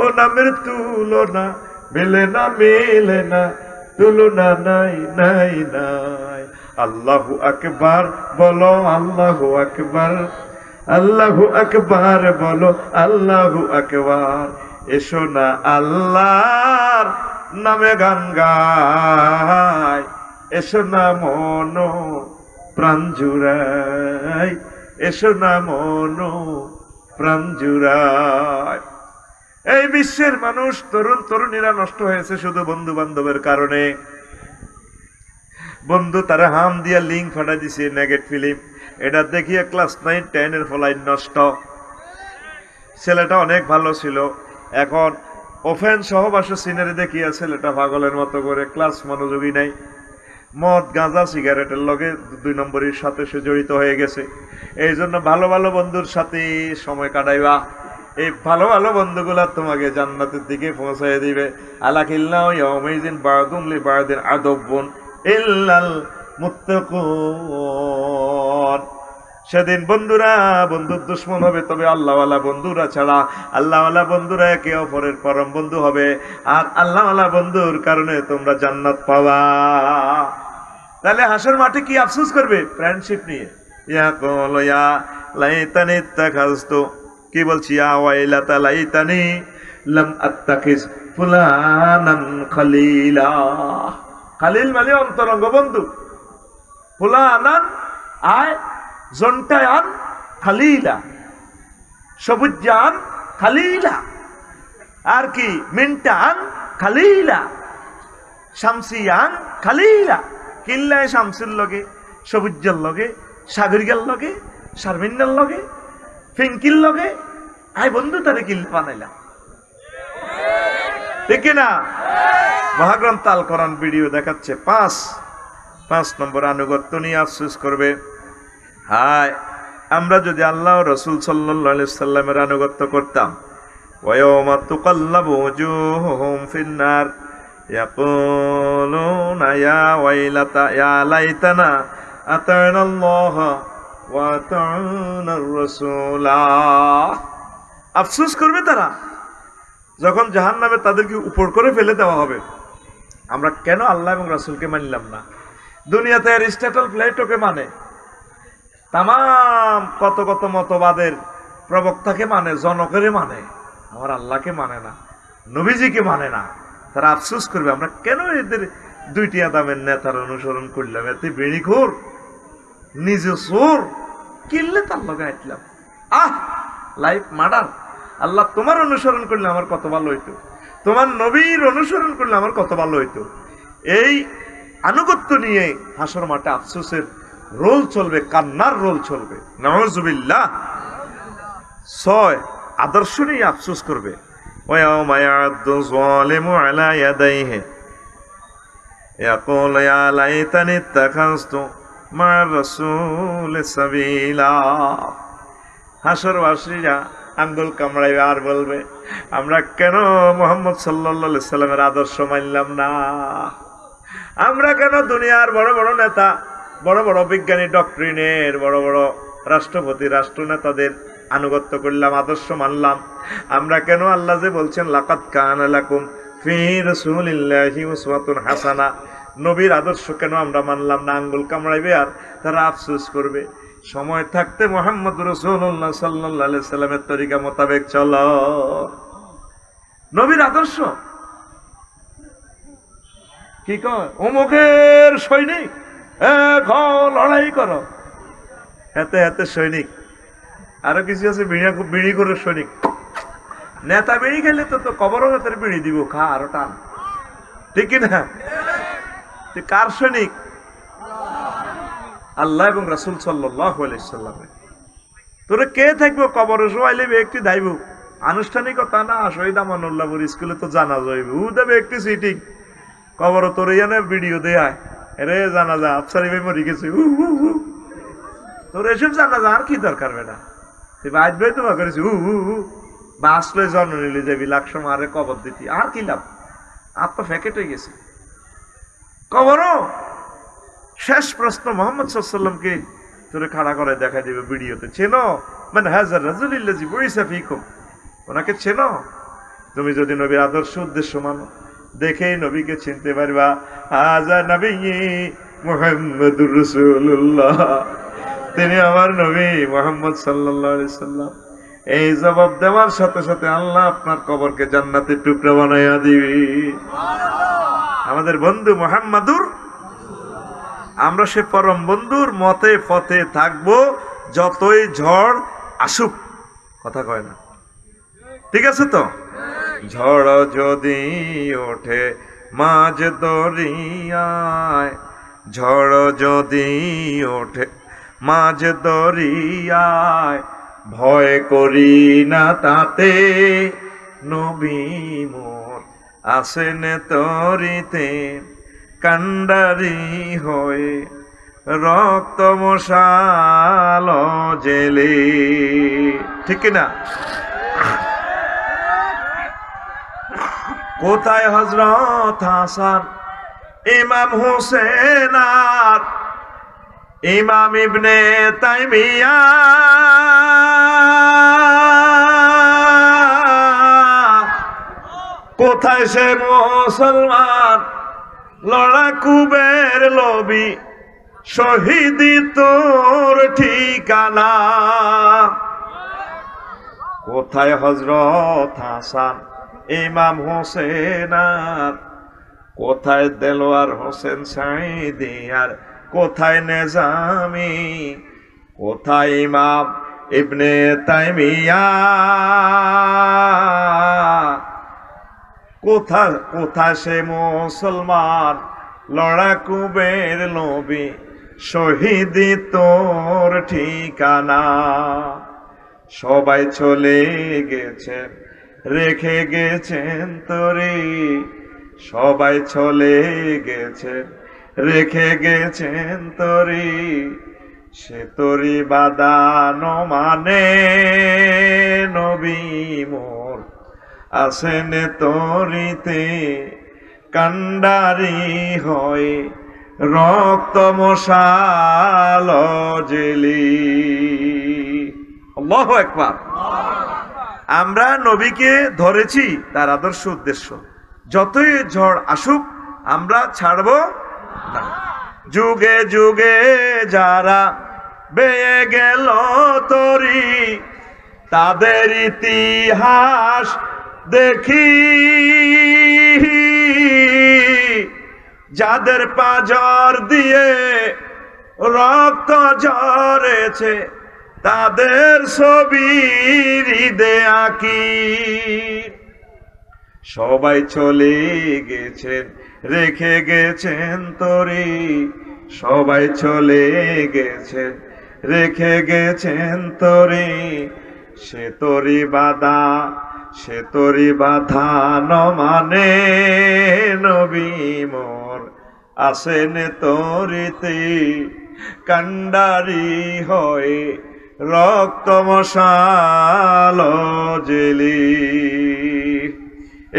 ও নামের তুলনা মিলে না, মেলে না। তুলনা নাই, নাই, নাই। আল্লাহু আকবার বলো, আল্লাহু আকবার, আল্লাহু আকবার বলো, আল্লাহু আকবার। এসো না আল্লাহর নামে গান গায়, এসো না মন প্রাণ জুড়ায়, এসো না মন প্রাণ জুড়ায়। এই বিশ্বের মানুষ, তরুণ তরুণীরা নষ্ট হয়েছে শুধু বন্ধু বান্ধবের কারণে। বন্ধু তারা হাম দিয়া লিঙ্ক ফাটাই দিছে নেগেট ফিল্ম, এটা দেখিয়ে ক্লাস 9 10 এর ফলাই নষ্ট। ছেলেটা অনেক ভালো ছিল, এখন ওফেন সহবাসের সিনারি দেখিয়া ছেলেটা পাগলের মতো করে, ক্লাস মনোযোগী নাই। মদ গাঁজা সিগারেটের লগে 2 নম্বরের সাথে সে জড়িত হয়ে গেছে। এই জন্য ভালো ভালো বন্ধুর সাথে সময় কাটাইবা। এই ভালো ভালো বন্ধুগুলা তোমাকে জান্নাতের দিকে পৌঁছায় দিবে। আলাকিল্লাহ ইয়াউমাইযিন বা'দুম লি বা'দিন আদুবুন ইল্লাল মুত্তাকুন। সেদিন বন্ধুরা বন্ধুর দুশ্মন হবে, তবে আল্লাহওয়ালা বন্ধুরা ছাড়া। আল্লাহওয়ালা বন্ধুরা একে অপরের পরম বন্ধু হবে, আর আল্লাহওয়ালা বন্ধুর কারণে তোমরা জান্নাত পাবা। তাহলে হাসর মাঠে কি আফসোস করবে? ফ্রেন্ডশিপ নিয়ে। ইয়াকুলু ইয়া লাইতানি ইত্তাখাযতু, কি বলছি? ইয়া ওয়াইলাতা লাইতানি লাম আত্তাখিজ ফুলানান খলিলা। খালিল মানে অন্তরঙ্গ বন্ধু। ফুলানান আয় জন্টায়ান খালিলা, সবুজান খালিলা, আর কি মিন্টান খালিলা, শামসিয়ান খালিলা। কিল্লায় শামসুর লগে, সবুজের লগে, সাগরিকার লগে, শারমিনের লগে, ফিঙ্কির লগে আয় বন্ধু তারে কিল বানাইলাম, ঠিক না? মহাগ্রন্থ আল কোরআন ভিডিও দেখাচ্ছে 5 নম্বর আনুগত্য নিয়ে আফসোস করবে। হায় আমরা যদি আল্লাহ রাসূল সাল্লাল্লাহু আলাইহি সাল্লামের আনুগত্য করতাম। ওয়ায়াউমা তুকাল্লাবু ওজুহুহুম ফিন্নার ইয়াকুলুনা ইয়া ওয়াইলাতা ইয়া লাইতানা আতানাল্লাহ ওয়া আতানার রাসূলা। আফসোস করবে তারা যখন জাহান্নামে তাদেরকে উপর করে ফেলে দেওয়া হবে। আমরা কেন আল্লাহ এবং রাসূলকে মানলাম না? দুনিয়াতে অ্যারিস্টটল প্লেটোকে মানে, তাম কত কত মতবাদের প্রবক্তাকে মানে, জনকের মানে, আমার আল্লাহকে মানে না, নবীজিকে মানে না। তারা আফসোস করবে আমরা কেন এদের 2টি আদামের নেতার অনুসরণ করলাম। এতে বেড়িখোর, নিজে চোর, কিনলে তার লগে আইতলাম। Life murder. আল্লাহ তোমার অনুসরণ করলে আমার কত ভালো হইতো, তোমার নবীর অনুসরণ করলে আমার কত ভালো হইতো। এই আনুগত্য নিয়ে হাসর মাঠে আফসোসের রোল চলবে, কান্নার রোল চলবে। নাউযুবিল্লাহ। 6 আদর্শ নিয়ে আফসোস করবে। ওয়ায়াউমা ইয়া'আদ্দু যালিমু আলা ইয়াদাইহি ইয়াকুলু ইয়া লাইতানি ইত্তাখাযতু মা'আর রাসূলি সাবিলা। হাসরবাসীরা আঙ্গুল কামড়াইবে আর বলবে আমরা কেন মুহাম্মদ সাল্লাল্লাহু আলাইহি সাল্লামের আদর্শ মানলাম না? আমরা কেন দুনিয়ার বড় বড় নেতা, বড় বড় বিজ্ঞানী, ডক্টরিনের বড় বড় রাষ্ট্রপতি, রাষ্ট্রনেতাদের আনুগত্য করলাম, আদর্শ মানলাম? আমরা কেন আল্লাহ যে বলছেন লাকাদ কানা লাকুম ফি রাসূলিল্লাহি উসওয়াতুন হাসানা, নবীর আদর্শ কেন আমরা মানলাম না? আঙ্গুল কামড়াইবে আর তারা আফসোস করবে। সময় থাকতে মুহাম্মদ রাসূলুল্লাহ সাল্লাল্লাহু আলাইহি সাল্লামের তরিকা মোতাবেক চলো। নবীর আদর্শ কি কয় অমুকের সৈনিক, লড়াই করো। এতে এতে সৈনিক। আরো কিছু আছে বিড়ি করে সৈনিক। নেতা বিড়ি খেলে তো কবর নেতার বিড়ি দিব, খা আরো টান, ঠিক কিনা? কার সৈনিক? আল্লাহ এবং রাসূল সাল্লাল্লাহু আলাইহি সাল্লামের। তোরে কে থাকবো কবরে শোয়াইলে একটি দাইব, আনুষ্ঠানিকতা না। শহীদ আমানুল্লাহপুর স্কুলে তো জানা যাইবে, ও দেবে একটি সিটিং কবর, তোর ইয়ানে ভিডিও দেয় রে জানা যা আফসারি ভাই মরি গেছে, তোর এসব জানা যা আর কি দরকার বেটা? আজ ভাই তোমার করেছি বা আসলে জন্ম নিলে যাবি লাখ মারে কবর দিতি, আর কি লাভ? আত্মা ফ্যাকেট হয়ে গেছে। কবরও শেষ প্রশ্ন মোহাম্মদ সাল্লাল্লাহু আলাইহি ওয়াসাল্লামকে তোরে খাড়া করে দেখা দিবে ভিডিওতে, চেনো? মানে হাজার রাজুলিল্লাজি বুইসা ফিকুম, ওনাকে চেনো? তুমি যদি নবীর আদর্শ উদ্দেশ্য মানো, দেখেই নবীকে চিনতে পারবা। হাজা নবী মুহাম্মদুর রাসূলুল্লাহ, তিনি আমার নবী মুহাম্মদ সাল্লাল্লাহু আলাইহি সাল্লাম। এই জবাব দেওয়ার সাথে সাথে আল্লাহ আপনার কবরকে জান্নাতের টুকরা বানাইয়া দিবে। আমাদের বন্ধু মুহাম্মাদুর, আমরা সে পরম বন্ধুর মতে পথে থাকবো যতই ঝড় আসুক। কথা কয় না, ঠিক আছে তো? ঝড় যদি ওঠে মাঝ দরিয়ায়, ঝড় যদি ওঠে মাঝ দরিয়ায়, ভয় করি না তাতে, নবী মোর আসেন তরিতে, কান্ডারি হয়ে রক্ত মশাল জেলে, ঠিক না? কোথায় হযরত হাসান, ইমাম হোসেন আর ইমাম ইবনে তাইমিয়া, কোথায় সে মুসলমান লড়াকুবের লবি, শহীদি তোর ঠিকানা? কোথায় হযরত হাসান, ইমাম হোসেন আর কোথায় দেলোয়ার হোসেন সাইদি, আর কোথায় নেজামি, কোথায় ইমাম ইবনে তাইমিয়া, কোথায় সে মুসলমান লড়াকুবের নবী, শহীদি তোর ঠিকানা? সবাই চলে গেছেন রেখে গেছেন তোরে, সবাই চলে গেছেন রেখে গেছেন তোরে, সে তোরি বাদানো মানে, নবী মোর আসেন তরিতে, কান্ডারি হয় রক্ত মশাল জেলি। আল্লাহু আকবার। আমরা নবীকে ধরেছি তার আদর্শ উদ্দেশ্য, যতই ঝড় আসুক আমরা ছাড়ব না। যুগে যুগে যারা বেয়ে গেল তরি, তাদের ইতিহাস দেখি, যাদের পাঁজর দিয়ে রক্ত ঝরেছে, তাদের ছবি হৃদয়ে আঁকি। সবাই চলে গেছেন রেখে গেছেন তোরে, সবাই চলে গেছেন রেখে গেছেন তোরে, সে তোরি বাধা, সে তোরি বাধা ন মানে, নবী মোর আসেন তোরিতে, কান্ডারি হয় রক্ত মশাল জেলি।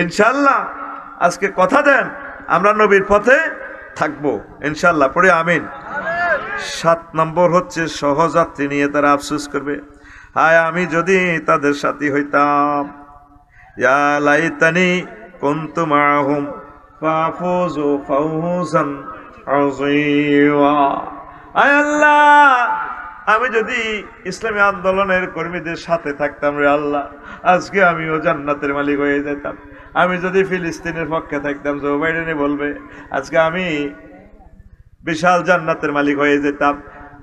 ইনশাল্লাহ আজকে কথা দেন আমরা নবীর পথে থাকবো ইনশাল্লাহ, পড়ে আমিন। 7 নম্বর হচ্ছে সহযাত্রী নিয়ে তারা আফসোস করবে, হায় আমি যদি তাদের সাথী হইতাম। ইয়া লাইতানি কুনতু মাআহুম ফাফুযু ফাওজান আযীমা। আয় আল্লাহ, আমি যদি ইসলামী আন্দোলনের কর্মীদের সাথে থাকতাম রে আল্লাহ, আজকে আমিও জান্নাতের মালিক হয়ে যেতাম। আমি যদি ফিলিস্তিনের পক্ষে থাকতাম, জো বাইডেনে বলবে আজকে আমি বিশাল জান্নাতের মালিক হয়ে যেতাম।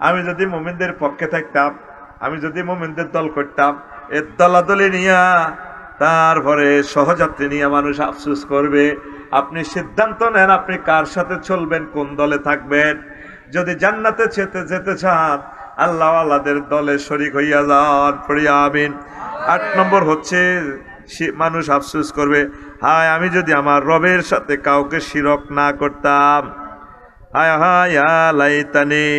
আমি যদি মুমিনদের পক্ষে থাকতাম, আমি যদি মুমিনদের দল করতাম, এর দলাদলি নিয়া তারপরে সহযাত্রী নিয়ে মানুষ আফসোস করবে। আপনি সিদ্ধান্ত নেন আপনি কার সাথে চলবেন, কোন দলে থাকবেন। যদি জান্নাতে যেতে চান আল্লাহ আল্লাহদের দলে শরীক হইয়া যান, পড়ি আমিন। 8 নম্বর হচ্ছে মানুষ আফসোস করবে, হায় আমি যদি আমার রবের সাথে কাউকে শিরক না করতাম, হায় হায় লাইতানি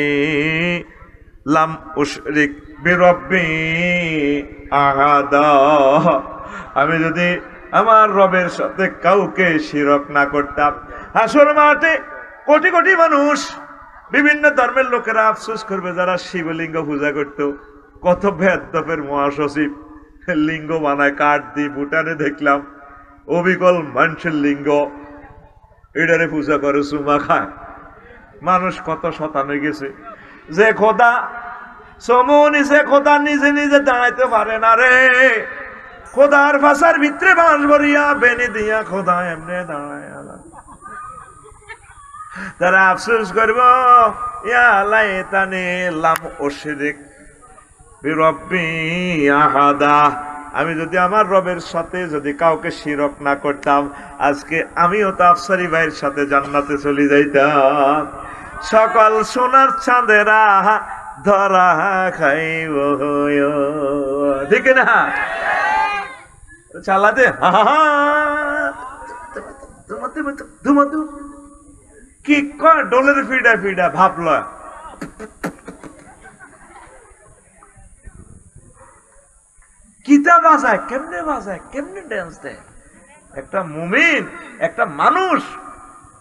লাম উশরিক বিরব্বি আহাদা। আমি যদি আমার রবের সাথে কাউকে শিরক না করতাম। হাসর মাঠে কোটি কোটি মানুষ, বিভিন্ন ধর্মের লোকেরা আফসোস করবে যারা শিবলিঙ্গ পূজা করত। কত বেদপের মহাসচিব লিঙ্গ বানায় কাঠ দিয়ে। ভুটানে দেখলাম অবিকল মানুষের লিঙ্গ, এটারে পূজা করে, চুমা খায়। মানুষ কত শতানে গেছে। যে খোদা সমনি, সে খোদা নিজে নিজে দাঁড়াইতে পারে না রে। খোদার ভাষার ভিতরে বাঁশ ভরিয়া বেনি দিয়া খোদা এমনি দাঁড়ায়। তারা আফসোস করব, ইয়া লাইতানি লাম উশরিক বিরব্বি আহাদা। আমি যদি আমার রবের সাথে যদি কাউকে শিরক না করতাম, আজকে আমিও তো আফসারি ভাইয়ের সাথে জান্নাতে চলে যাইতাম। সকাল সোনার চাঁদেরা ধরা খাইব, ঠিক না? চালাতে কি কয় ডোলের ফিডা ফিডা ভাবল। কিতা বাজায়, কেমনে বাজায়, কেমনে ড্যান্স দেয়। একটা মুমিন, একটা মানুষ,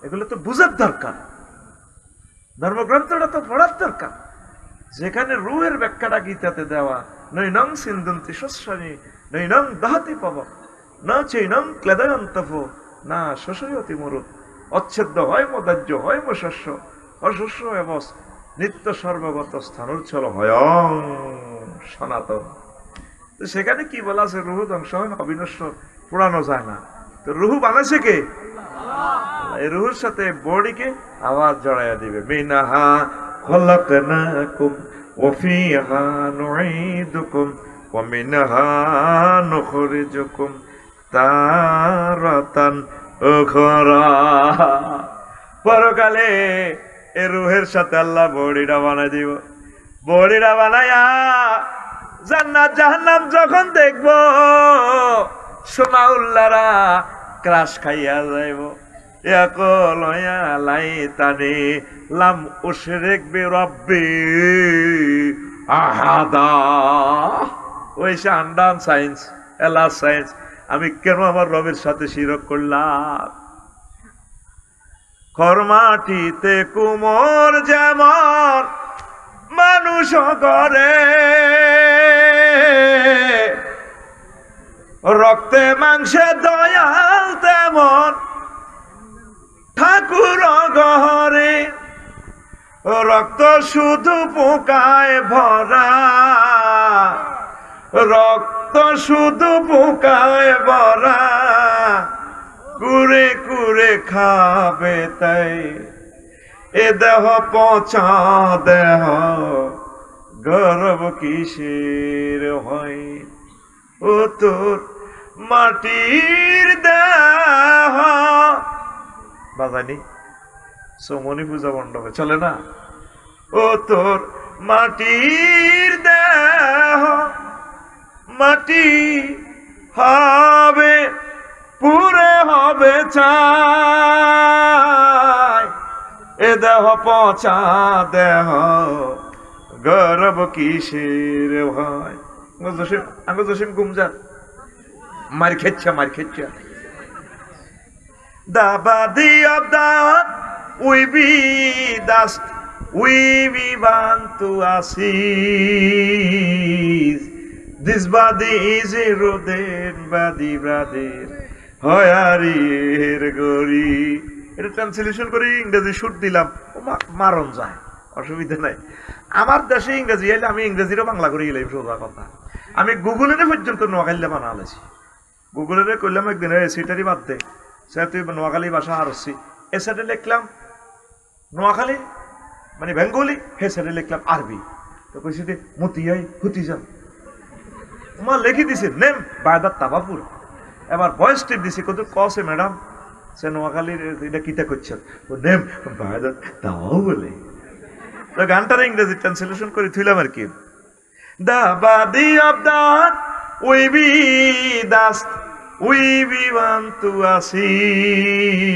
এগুলো তো বুঝার দরকার। ধর্মগ্রন্থটা তো পড়ার দরকার। যেখানে রুহের ব্যাখ্যাটা গীতাতে দেওয়া, নৈনং সিন্ধন্তি শস্যানি নৈনং দহতি পব না চৈনং ক্লেদয়ন্তফ না শশয়তি মরুৎ অচ্ছেদ্য হয় মদাহ্য হয় শস্য অশস্য এবস নিত্য সর্বগত স্থানুচ্ছল হয়ং সনাতন। তো সেখানে কি বলা আছে? রুহু ধ্বংস হয় না, অবিনশ্বর, পোড়ানো যায় না। তো রুহু বানাইছে কে? এই রুহুর সাথে বডিকে আওয়াজ জড়াইয়া দিবে। মিনাহা খলাকনাকুম ওয়া ফিহা নুঈদুকুম ওয়া মিনহা নুখরিজুকুম তারাতান উখরা। পরকালে এই রুহের সাথে আল্লাহ বডিটা বানাই দিব। বডিটা বানাইয়া জান্নাত জাহান্নাম যখন দেখব, সোনাউল্লারা ক্রাশ খাইয়া যাইব। ইয়াকুল ইয়া লাইতানি লাম উশরিক বিরব্বি আহাদা। ওই আন্ডান সায়েন্স, এলা সায়েন্স, আমি কেন আমার রবের সাথে শিরক করলাম? খরমাটিতে কুমোর যেমন মানুষ করে, রক্তে মাংসে দয়াল তেমন ঠাকুর গহরে। রক্ত শুধু পোকায় ভরা, রক্ত শুধু পোকায় ভরা, কুরে কুরে খাবে তাই এ দেহ পচা দেহ, গর্ব কিসের হয় ও তোর মাটির দেহ। বাজানি সমনি পূজা মণ্ডপে চলে না? ও তোর মাটির দেহ, মাটি হবে পুরে হবে চাই, এ দেহ পচা দেহ, গর্ব কিসের ভাই। আঙ্গ জসিম গুমজার মার খেচ্ছা, মার খেচ্ছা। The body of the we be dust, we be born to ashes. This body is eroded body, brother. হয়ারির গরি। এটা ট্রান্সলেশন করে ইংরেজি শুট দিলাম, মারণ যায়, অসুবিধা নাই। আমার দেশে ইংরেজি এলে আমি ইংরেজিরও বাংলা করে গেলাম। সোজা কথা, আমি গুগলের পর্যন্ত নোয়াখাইলে বানালেছি। গুগলের কইলাম একদিন সিটারি বাদ দে, সে তুই নোয়াখালী ভাষা আরসি, এ সাইডে লিখলাম নোয়াখালী মানে বেঙ্গলি, হে সাইডে লিখলাম আরবি। তো কইছি যে মতিয়াই হুতি যান তোমার লিখি দিছে নেম বায়দার তাবাপুর। এবার ভয়েস টিপ দিছি কত কসে ম্যাডাম সে নোয়াখালীর এটা কিতা করছে, ও নেম বায়দার তাও বলে। তো গানটার ইংরেজি ট্রান্সলেশন করে থইলাম আর কি, the body of that we be dust, we be want to assist.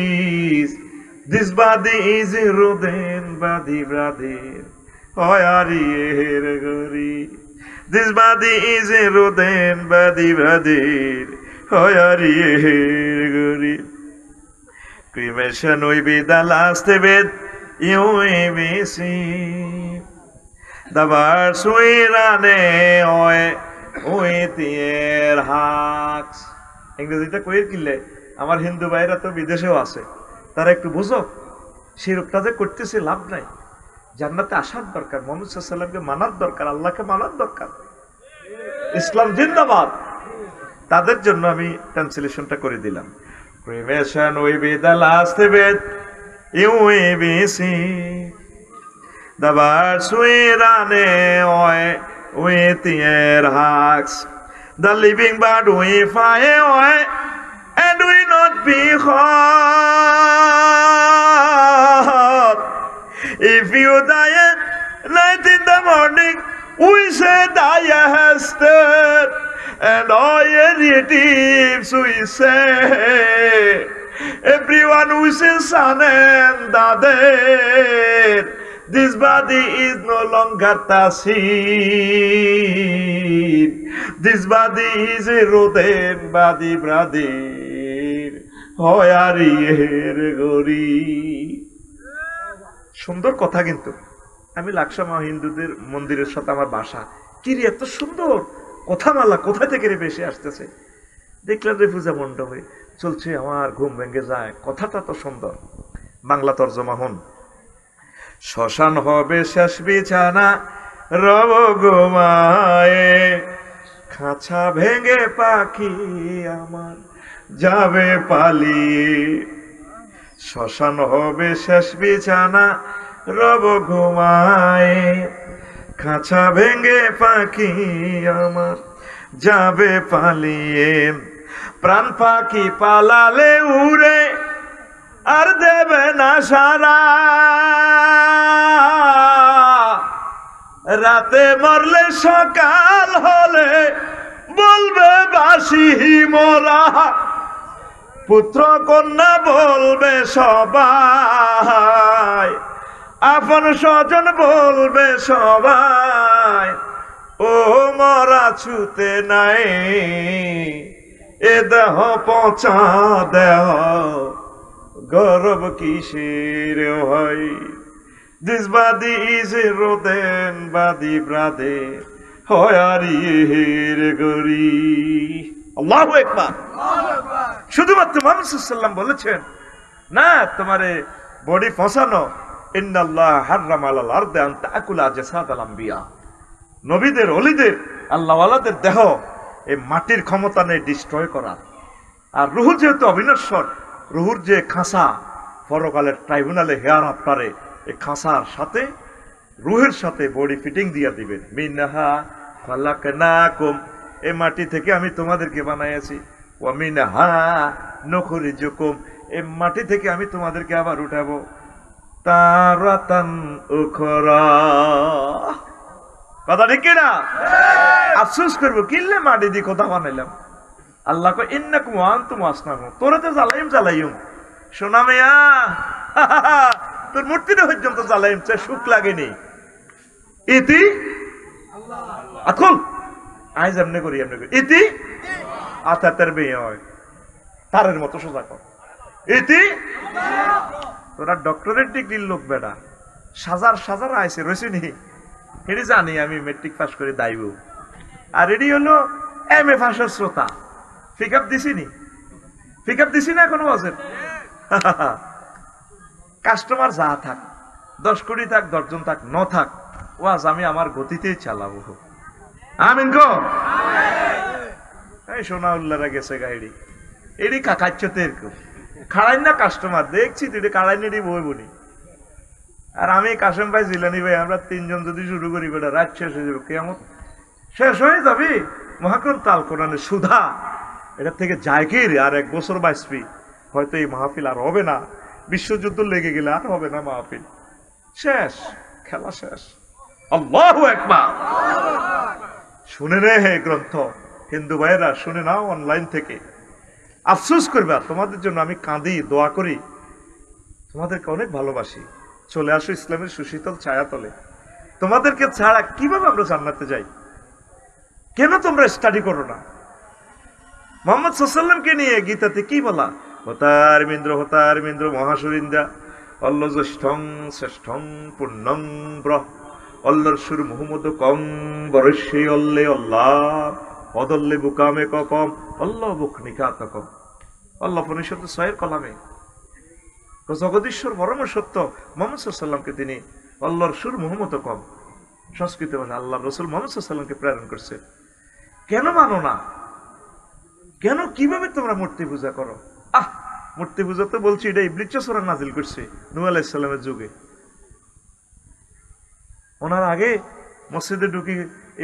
This body is a rodent body, brother. Oh, are gori. This body is a rodent body, brother. Oh, are gori. Cremation will be the last bed you will be seen. The birds will run away with their hawks. ইংরেজিটা কইর কিনলে আমার হিন্দু ভাইরা তো বিদেশেও আছে, তারা একটু বুঝো শিরকটা যে করতেছে লাভ নাই, জান্নাতে আসার দরকার, মুহাম্মদ সাল্লাল্লাহু আলাইহি ওয়াসাল্লামকে মানার দরকার, আল্লাহকে মানার দরকার, ইসলাম জিন্দাবাদ। তাদের জন্য আমি ট্রান্সলেশনটা করে দিলাম, cremation will be the last bed you will be seen. The birds will run away with their hawks. The living bird will fly away and will not be hurt. If you die at night in the morning, we say die has stirred, and all your relatives we say, everyone wishes son and daughter. This body is no longer the seen. This body is a rodent body, brother. Oh, are gori. সুন্দর কথা, কিন্তু আমি লাকসামা হিন্দুদের মন্দিরের সাথে আমার বাসা, কি রে এত সুন্দর কথামালা কোথা থেকে রে বেশি আসতেছে। দেখলাম যে পূজা মণ্ডপে চলছে, আমার ঘুম ভেঙে যায়, কথাটা তো সুন্দর। বাংলা তর্জমা হন, শ্মশান হবে শেষ বিছানা রব ঘুমায়ে, খাঁচা ভেঙে পাখি আমার যাবে পালিয়ে। শ্মশান হবে শেষ বিছানা রব ঘুমায়ে, খাঁচা ভেঙে পাখি আমার যাবে পালিয়ে। প্রাণ পাখি পালালে উড়ে আর দেবে না সারা, রাতে মরলে সকাল হলে বলবে বাসি মোরা। পুত্র কন্যা বলবে সবাই, আপন স্বজন বলবে সবাই, ও মরা ছুতে নাই এ দেহ পচা দেহ, গর্ব কিসের হয়। This body is a rodent body, brother. হয় আর গরি। আল্লাহু আকবার। শুধুমাত্র মুহাম্মদ সাল্লাল্লাহু আলাইহি ওয়াসাল্লাম বলেছেন না তোমারে বডি ফসানো, ইন্নাল্লাহ হারাম আলাল আরদি আন তাকুলা জাসাদাল আম্বিয়া। নবীদের ওলিদের আল্লাহওয়ালাদের দেহ এই মাটির ক্ষমতা নেই ডিস্ট্রয় করার। আর রূহ যেহেতু অবিনশ্বর, রুহুর যে খাঁচা পরকালের ট্রাইব্যুনালে হেয়ার আফটারে এই খাঁচার সাথে রুহের সাথে বডি ফিটিং দিয়া দিবেন। মিনহা খালাকনাকুম, এই মাটি থেকে আমি তোমাদেরকে বানাইছি। ওয়া মিনহা নুখরিজুকুম, এই মাটি থেকে আমি তোমাদেরকে আবার উঠাবো। তারাতান উখরা, কথা ঠিক না? আফসোস করবো কিল্লে মাটি দিয়ে কথা বানাইলাম। আল্লাহ কয় ইন্নাকুম ওয়া আনতুম আসনাকুম, তোরে তো জ্বালাইম। সোনা মেয়া তোর মূর্তিটা পর্যন্ত জ্বালাইম, চাই সুখ লাগেনি। ইতি আকুল আইজ এমনি করি ইতি আতাতের বিয়ে হয় তারের মতো সোজা কর। ইতি তোরা ডক্টরেট ডিগ্রির লোক বেটা, সাজার আইসে রয়েছে নি, এটি জানি আমি মেট্রিক পাস করে দাইব। আর এটি হলো MA পাশের শ্রোতা। পিক আপ দিছি না এখনো আছেন। কাস্টমার যা থাক, 10 কোটি থাক, 10 জন থাক, ন থাক, ওয়াজ আমি আমার গতিতেই চালাবো। আমিন গো। সোনা উল্লারা গেছে গাড়ি এডি কাকাচ্ছতে এরকম খাড়াই না কাস্টমার দেখছি তুই কাড়াই নেডি বই বলি আর আমি কাশেম ভাই জিলানি ভাই আমরা তিনজন যদি শুরু করি বেটা রাত শেষ হয়ে যাবে কেমন শেষ হয়ে যাবে মহাগ্রন্থ আল কোরআনের সুধা এটা থেকে যায় কি রে আর 1 বছর বাঁচবি হয়তো এই মাহফিল আর হবে না বিশ্বযুদ্ধ লেগে গেলে আর হবে না মাহফিল শেষ খেলা শেষ আল্লাহু আকবার শুনে রে হে গ্রন্থ হিন্দু ভাইয়েরা শুনে নাও অনলাইন থেকে আফসোস করবে তোমাদের জন্য আমি কাঁদি দোয়া করি তোমাদেরকে অনেক ভালোবাসি চলে আসো ইসলামের সুশীতল ছায়াতলে তোমাদেরকে ছাড়া কিভাবে আমরা জান্নাতে যাই কেন তোমরা স্টাডি করো না মোহাম্মদ সাল্লাল্লাহু কে নিয়ে গীতাতে কি বলা হতার মিন্দ্র মহাসুরিন্দা অল্ল জ্যেষ্ঠং শ্রেষ্ঠং পূর্ণং ব্রহ অল্লর সুর মুহাম্মদ কম বরশে অল্লে আল্লাহ অদল্লে বুকামে কম অল্লাহ বুক নিকাত কম আল্লাহ পরিষদ 6 কলামে জগদীশ্বর পরম সত্য মুহাম্মদ সাল্লাল্লাহু কে তিনি আল্লাহর সুর মুহাম্মদ কম সংস্কৃত ভাষা আল্লাহ রাসূল মুহাম্মদ সাল্লাল্লাহু আলাইহি ওয়াসাল্লামকে প্রেরণ করছে কেন মানো না কেন কিভাবে তোমরা মূর্তি পূজা করো মূর্তি পূজা তো বলছি এটা ইবলীস সূরা নাজিল করছে নূহ আলাইহিস সালামের যুগে ওনার আগে মসজিদে ঢুকে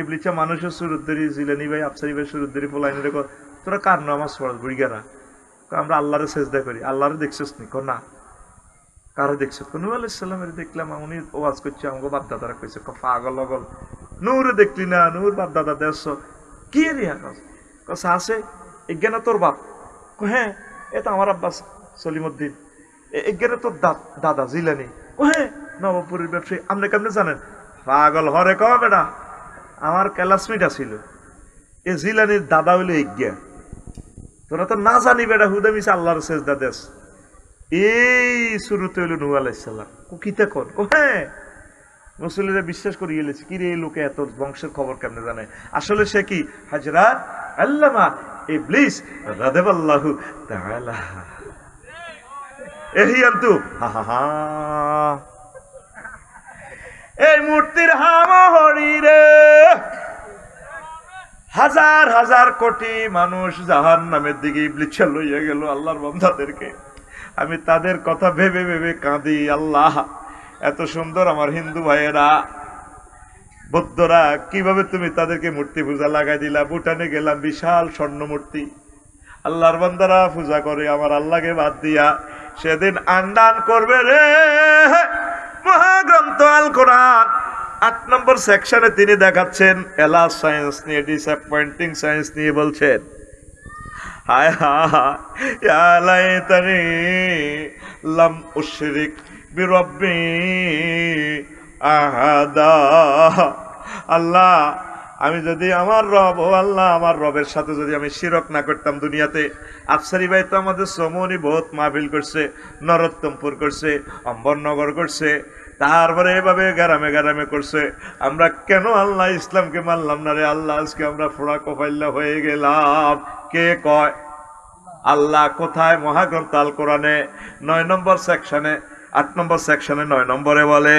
ইবলীস মানুষের সুরত ধরে জিলানী ভাই আফসারি ভাই সুরত ধরে ফলাইনে রেখো তোরা কার নামাজ পড়াস বুড়িগারা আমরা আল্লাহরে সেজদা করি আল্লাহরে দেখছিস নি না কারে দেখছিস নূহ আলাইহিস সালামের দেখলাম উনি ওয়াজ করছে আমাকে বাপ দাদারা কইছে পাগল লগল নূরে দেখলি না নূর বাপ দাদা দেশ কি রিয়া কস আছে এজ্ঞান তোর বাপ হ্যাঁ এটা আমার আব্বাস সলিমউদ্দিন এজ্ঞান তোর দাদা জিলানি হ্যাঁ নবপুরের ব্যবসায়ী আপনি কেমনে জানেন পাগল হরে কম বেটা আমার ক্লাসমেট ছিল এ জিলানির দাদা হইলো এজ্ঞা তোরা তো না জানি বেটা হুদা মিশে আল্লাহর সেজদা দেশ এই শুরুতে হইল নূহ আলাইহিস সালাম কিতা কর হ্যাঁ মুসলিমরা বিশ্বাস করে গেলেছে কি রে এই লোকে এত বংশের খবর কেমনে জানে আসলে সে কি হযরত আল্লামা ইবলীস রাদিয়াল্লাহু তাআলা এহিয়ান্তু হা এই মূর্তির হামহরি রে হাজার হাজার কোটি মানুষ জাহান্নামের দিকে ইবলীস লইয়া গেল আল্লাহর বান্দাদেরকে আমি তাদের কথা ভেবে ভেবে কাঁদি আল্লাহ এত সুন্দর আমার হিন্দু ভাইয়েরা বৌদ্ধরা কিভাবে তুমি তাদেরকে মূর্তি পূজা লাগাই দিলা ভুটানে গেলাম বিশাল স্বর্ণ মূর্তি আল্লাহর বান্দারা পূজা করে আমার আল্লাহকে বাদ দিয়া সেদিন আন্দান করবে রে মহাগ্রন্থ আল কোরআন 8 নম্বর সেকশনে তিনি দেখাচ্ছেন এলা সায়েন্স নিয়ে ডিসঅ্যাপয়েন্টিং সায়েন্স নিয়ে বলছেন হায় ইয়া লাইতানি লাম উশরিক বিরব্বি আহাদা আল্লাহ আমি যদি আমার রব ও আল্লাহ আমার রবের সাথে যদি আমি শিরক না করতাম দুনিয়াতে আফসারি ভাই তো আমাদের সমনি বহুত মাহফিল করছে নরোত্তমপুর করছে অম্বরনগর করছে তারপরে এভাবে গ্রামে গ্রামে করছে আমরা কেন আল্লাহ ইসলামকে মানলাম না রে আল্লাহ আজকে আমরা ফোড়া কপাইল্লা হয়ে গেলাম কে কয় আল্লাহ কোথায় মহাগ্রন্থ আল কোরআনে 9 নম্বর সেকশনে 8 নম্বর সেকশনে 9 নম্বরে বলে